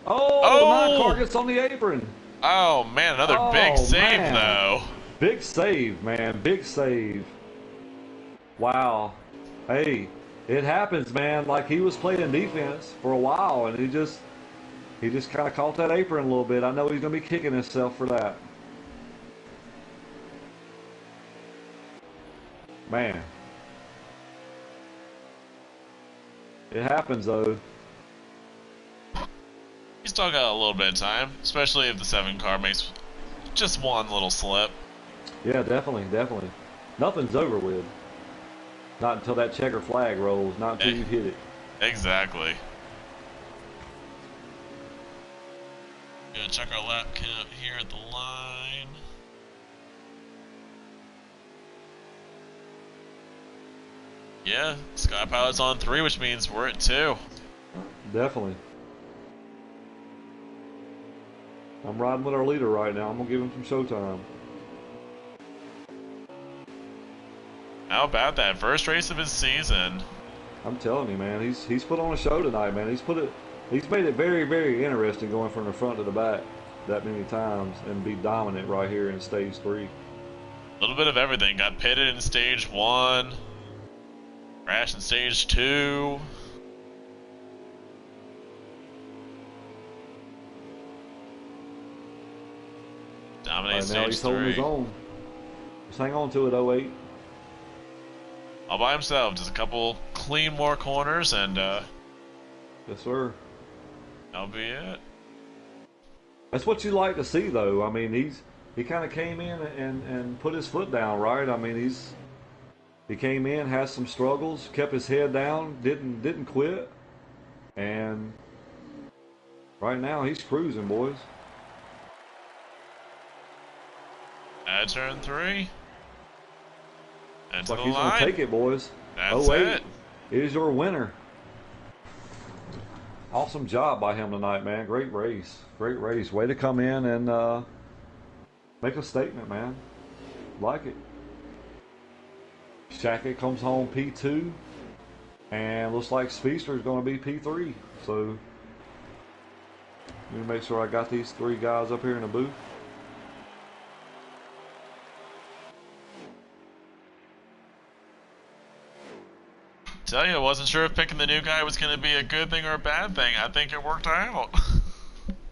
Oh, the 9 car gets on the apron. Oh, man, another big save, though. Big save, man. Big save. Wow. Hey, it happens, man. Like, he was playing defense for a while, and he just kind of caught that apron a little bit. I know he's going to be kicking himself for that. Man. It happens, though. He's still got a little bit of time, especially if the 7 car makes just one little slip. Yeah, definitely, definitely. Nothing's over with. Not until that checker flag rolls, not until you hit it. Exactly. Gonna check our lap count here at the line. Yeah, Sky Pilot's on 3, which means we're at 2. Definitely. I'm riding with our leader right now. I'm gonna give him some showtime. How about that first race of his season? I'm telling you, man, he's put on a show tonight, man. He's made it very, very interesting going from the front to the back that many times and be dominant right here in stage 3. A little bit of everything. Got pitted in stage 1, crashed in stage 2. Dominate Right now stage he's holding his 3. own. Just hang on to it, 08. All by himself. Just a couple clean more corners, and Yes, sir. that'll be it. That's what you like to see, though. I mean, he kind of came in and put his foot down, right? I mean, he came in, has some struggles, kept his head down, didn't quit, and right now he's cruising, boys. At turn 3. It's Into like the he's line. gonna take it, boys. That's 08 it. is your winner. Awesome job by him tonight, man. Great race. Great race. Way to come in and make a statement, man. Like it. Shackett comes home P2. And looks like Speedster is going to be P3. So, let me make sure I got these 3 guys up here in the booth. Tell you, I wasn't sure if picking the new guy was going to be a good thing or a bad thing. I think it worked out.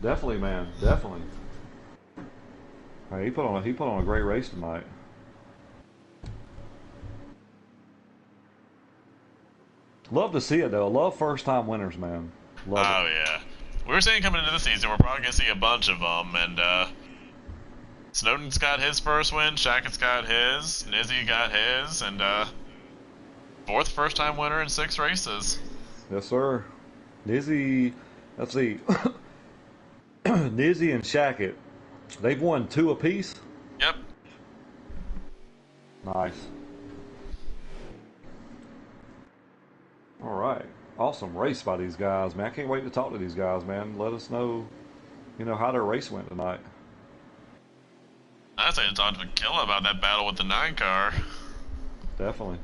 Definitely, man. Definitely. He put on a great race tonight. Love to see it though. Love first time winners, man. Love Oh it. yeah, we were saying coming into the season we're probably going to see a bunch of them, and Snowden's got his first win, Shackett's got his, Nizzy got his, and 4th first time winner in 6 races. Yes, sir. Nizzy, let's see. Nizzy and Shackett, they've won 2 apiece. Yep. Nice. All right. Awesome race by these guys, man. I can't wait to talk to these guys, man. Let us know, how their race went tonight. I'd say to talk to Killa about that battle with the 9 car. Definitely.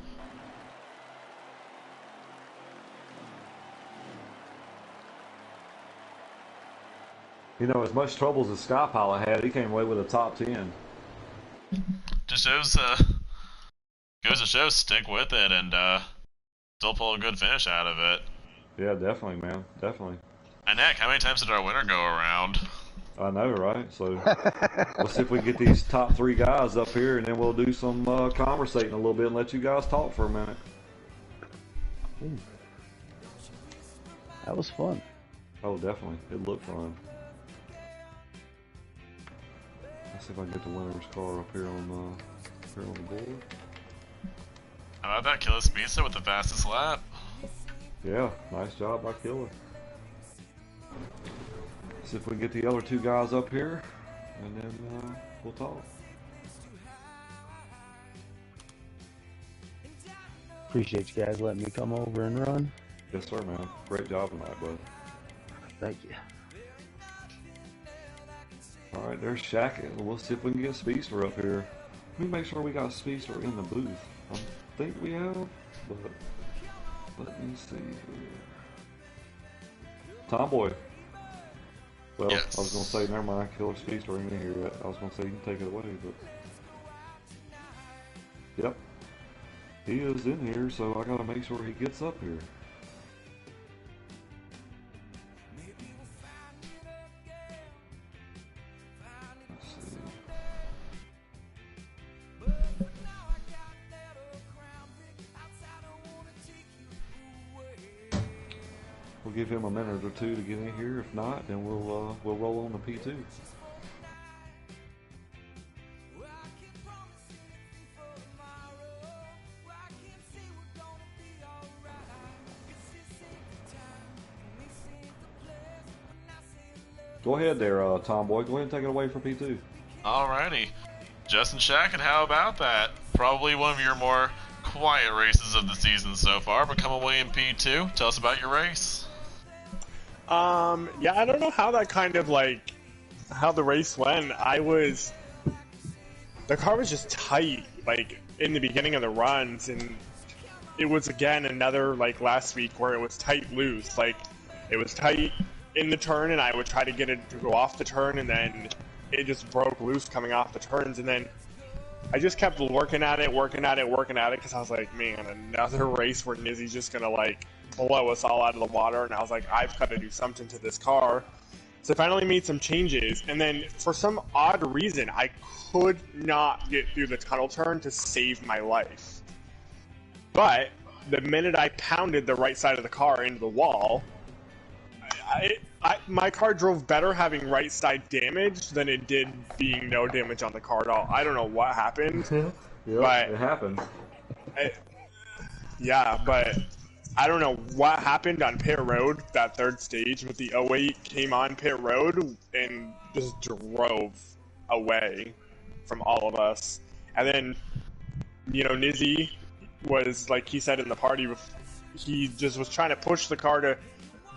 As much trouble as the Sky Pilot had, he came away with a top 10. Just shows, goes to show, stick with it, and still pull a good finish out of it. Yeah, definitely, man. Definitely. And Nick, how many times did our winner go around? I know, right? So let's see if we can get these top 3 guys up here, and then we'll do some conversating a little bit and let you guys talk for a minute. Ooh. That was fun. Oh, definitely. It looked fun. Let's see if I can get the winner's car up here on the board. How about that? Killa Speedster with the fastest lap. Yeah, nice job by Killer. See if we can get the other 2 guys up here, and then we'll talk. Appreciate you guys letting me come over and run. Yes, sir, man. Great job tonight, bud. Thank you. All right, there's Shackett. We'll see if we can get Speedster up here. Let me make sure we got Speedster in the booth. I think we have, but let me see here. Tomboy. Well, Yes. I was going to say, never mind, Killer Speedster ain't in here yet. I was going to say, you can take it away, but... Yep. He is in here, so I got to make sure he gets up here. Let's see. We'll give him a minute or 2 to get in here. If not, then we'll roll on to P2. Go ahead there, Tomboy. Go ahead and take it away for P2. Alrighty. Justin Shackett, how about that? Probably one of your more quiet races of the season so far, but come away in P2. Tell us about your race. Yeah, I don't know how that kind of how the race went. The car was just tight, in the beginning of the runs, and it was again another, last week where it was tight loose. It was tight in the turn, and I would try to get it to go off the turn, and then it just broke loose coming off the turns, and then I just kept working at it, because I was like, man, another race where Nizzy's just gonna blow us all out of the water, and I was like, I've got to do something to this car. So I finally made some changes, and then for some odd reason, I could not get through the tunnel turn to save my life. But the minute I pounded the right side of the car into the wall, my car drove better having right side damage than it did being no damage on the car at all. I don't know what happened. But it happened. But I don't know what happened on pit road, that third stage, but the 08 came on pit road and just drove away from all of us. And then, Nizzy was, like he said in the party, he just was trying to push the car to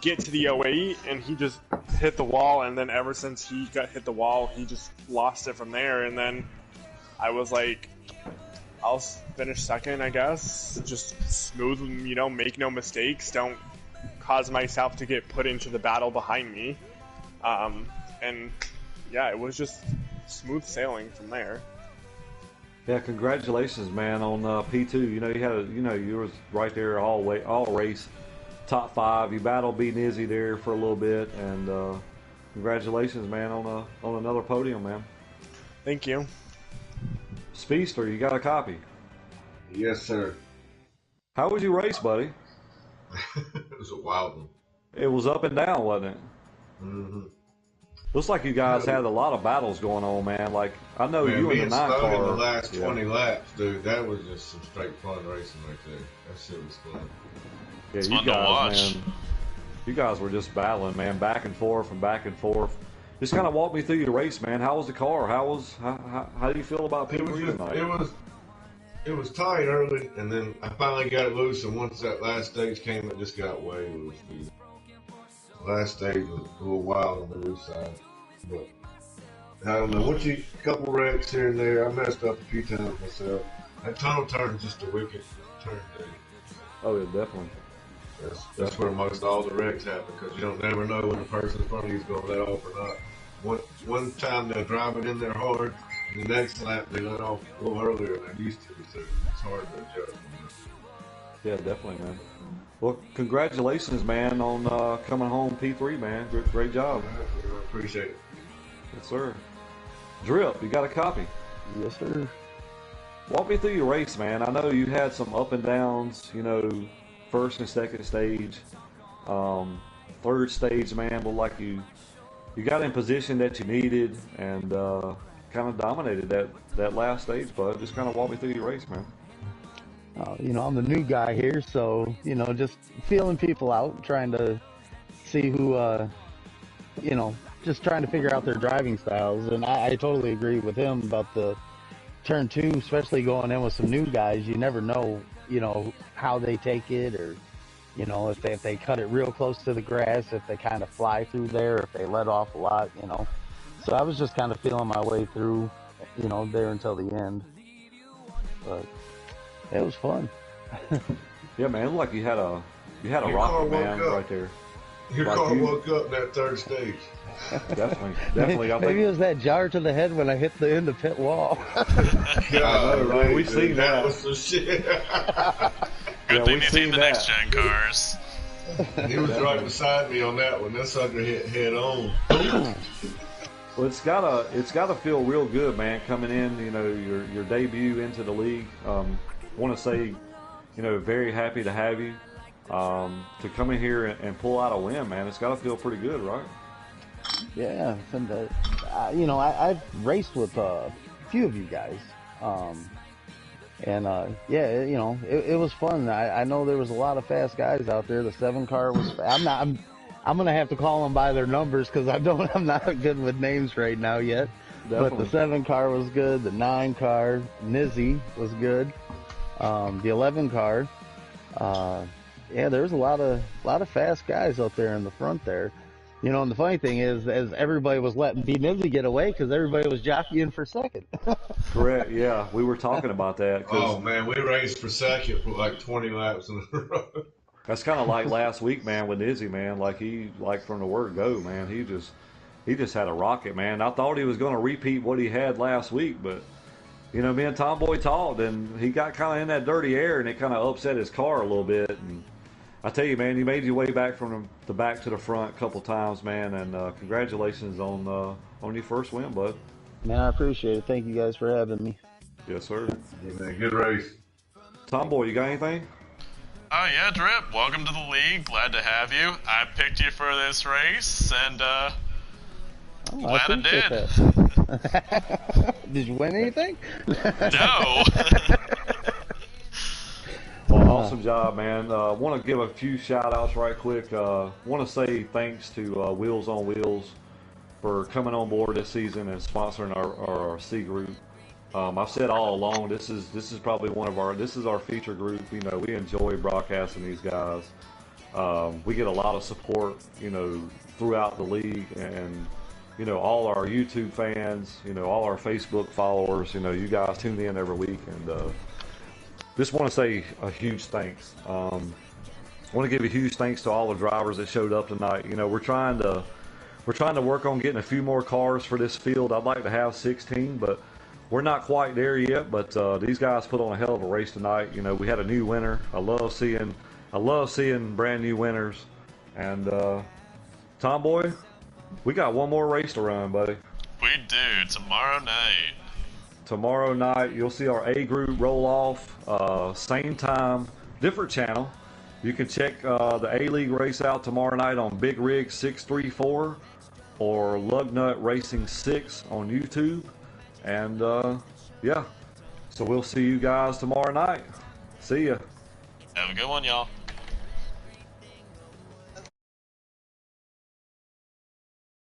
get to the 08, and he just hit the wall, and then ever since he got hit the wall, he just lost it from there. And then I was like, I'll finish second, I guess. Just smooth, make no mistakes. Don't cause myself to get put into the battle behind me. It was just smooth sailing from there. Yeah, congratulations, man, on P2. You was right there all race, top 5. You battled beat Izzy there for a little bit, and congratulations, man, on another podium, man. Thank you. Speedster, you got a copy? Yes, sir. How was your race, buddy? It was a wild one. It was up and down, wasn't it? Mm-hmm. Looks like you guys had a lot of battles going on, man. Like, I know you in the 9 car. In the last 20 laps, dude, that was just some straight fun racing right there. That shit was fun. Yeah, it's you fun guys, to watch. Man, you guys were just battling, man, back and forth and back and forth. Just kind of walk me through your race, man. How was the car? How do you feel about P3 tonight? It was tight early, and then I finally got it loose. And once that last stage came, it just got way loose. The last stage was a little wild on the loose side, but I don't know. A couple wrecks here and there. I messed up a few times myself. That tunnel turn is just a wicked turn, dude. Oh, yeah, definitely. That's where most all the wrecks happen, because you don't never know when the person in front of you is going to let off or not. One time they'll drive it in there hard, and the next lap they let off a little earlier than they used to, so it's hard to adjust. Yeah, definitely, man. Well, congratulations, man, on coming home P3, man. Great job. I appreciate it. Yes, sir. Drip, you got a copy? Yes, sir. Walk me through your race, man. I know you had some up and downs, first and second stage. Third stage, man, looked like you got in position that you needed and kind of dominated that last stage, bud. Just kind of walk me through your race, man. I'm the new guy here, so, just feeling people out, trying to see who, just trying to figure out their driving styles. And I totally agree with him about the turn 2, especially going in with some new guys. You never know, how they take it, or, if they cut it real close to the grass, if they kind of fly through there, if they let off a lot, So I was just kind of feeling my way through, there until the end. But it was fun. Yeah, man, it looked like you had a rocket, man, right there. Your car woke up in that third stage. Definitely. I think Maybe it was that jar to the head when I hit the end of pit wall. Yeah, I know, right? We've seen that. That was some shit. Good thing they've seen the next gen cars. He was right beside me on that one. That sucker hit head on. Well, it's gotta feel real good, man, coming in, your debut into the league. Want to say, very happy to have you. To come in here and pull out a win, man, it's gotta feel pretty good, right? Yeah, and I've raced with a few of you guys, it was fun. I know there was a lot of fast guys out there. The 7 car was. I'm gonna have to call them by their numbers because I'm not good with names right now yet. Definitely. But the 7 car was good. The 9 car, Nizzy, was good. The 11 car, there was a lot of fast guys out there in the front there. And the funny thing is, as everybody was letting B Nizzy get away because everybody was jockeying for second. Correct. Yeah, we were talking about that. Oh man, we raced for second for like 20 laps in a row. That's kind of like last week, man, with Nizzy, man. Like from the word go, man, he just had a rocket, man. I thought he was going to repeat what he had last week, but me and Tomboy talked, and he got kind of in that dirty air, and it kind of upset his car a little bit. And I tell you, man, you made your way back from the back to the front a couple times, man, and congratulations on your first win, bud. Man, I appreciate it. Thank you guys for having me. Yes, sir. Yeah, man, good race. Tomboy, you got anything? Oh yeah, Drip. Welcome to the league. Glad to have you. I picked you for this race, and glad I did. That. Did you win anything? No. Well, awesome job, man. Want to give a few shout-outs right quick. Want to say thanks to Wheels on Wheels for coming on board this season and sponsoring our C group. I've said all along, this is probably this is our feature group. You know, we enjoy broadcasting these guys. We get a lot of support, you know, throughout the league, and you know, all our YouTube fans, you know, all our Facebook followers. You know, you guys tune in every week, and just want to say a huge thanks. I want to give a huge thanks to all the drivers that showed up tonight. You know, we're trying to work on getting a few more cars for this field. I'd like to have 16, but we're not quite there yet. But these guys put on a hell of a race tonight. You know, we had a new winner. I love seeing brand new winners. And Tomboy, we got one more race to run, buddy. We do, tomorrow night. Tomorrow night, you'll see our A group roll off, same time, different channel. You can check the A League race out tomorrow night on Big Rig 634 or Lugnut Racing 6 on YouTube. And yeah, so we'll see you guys tomorrow night. See ya. Have a good one, y'all.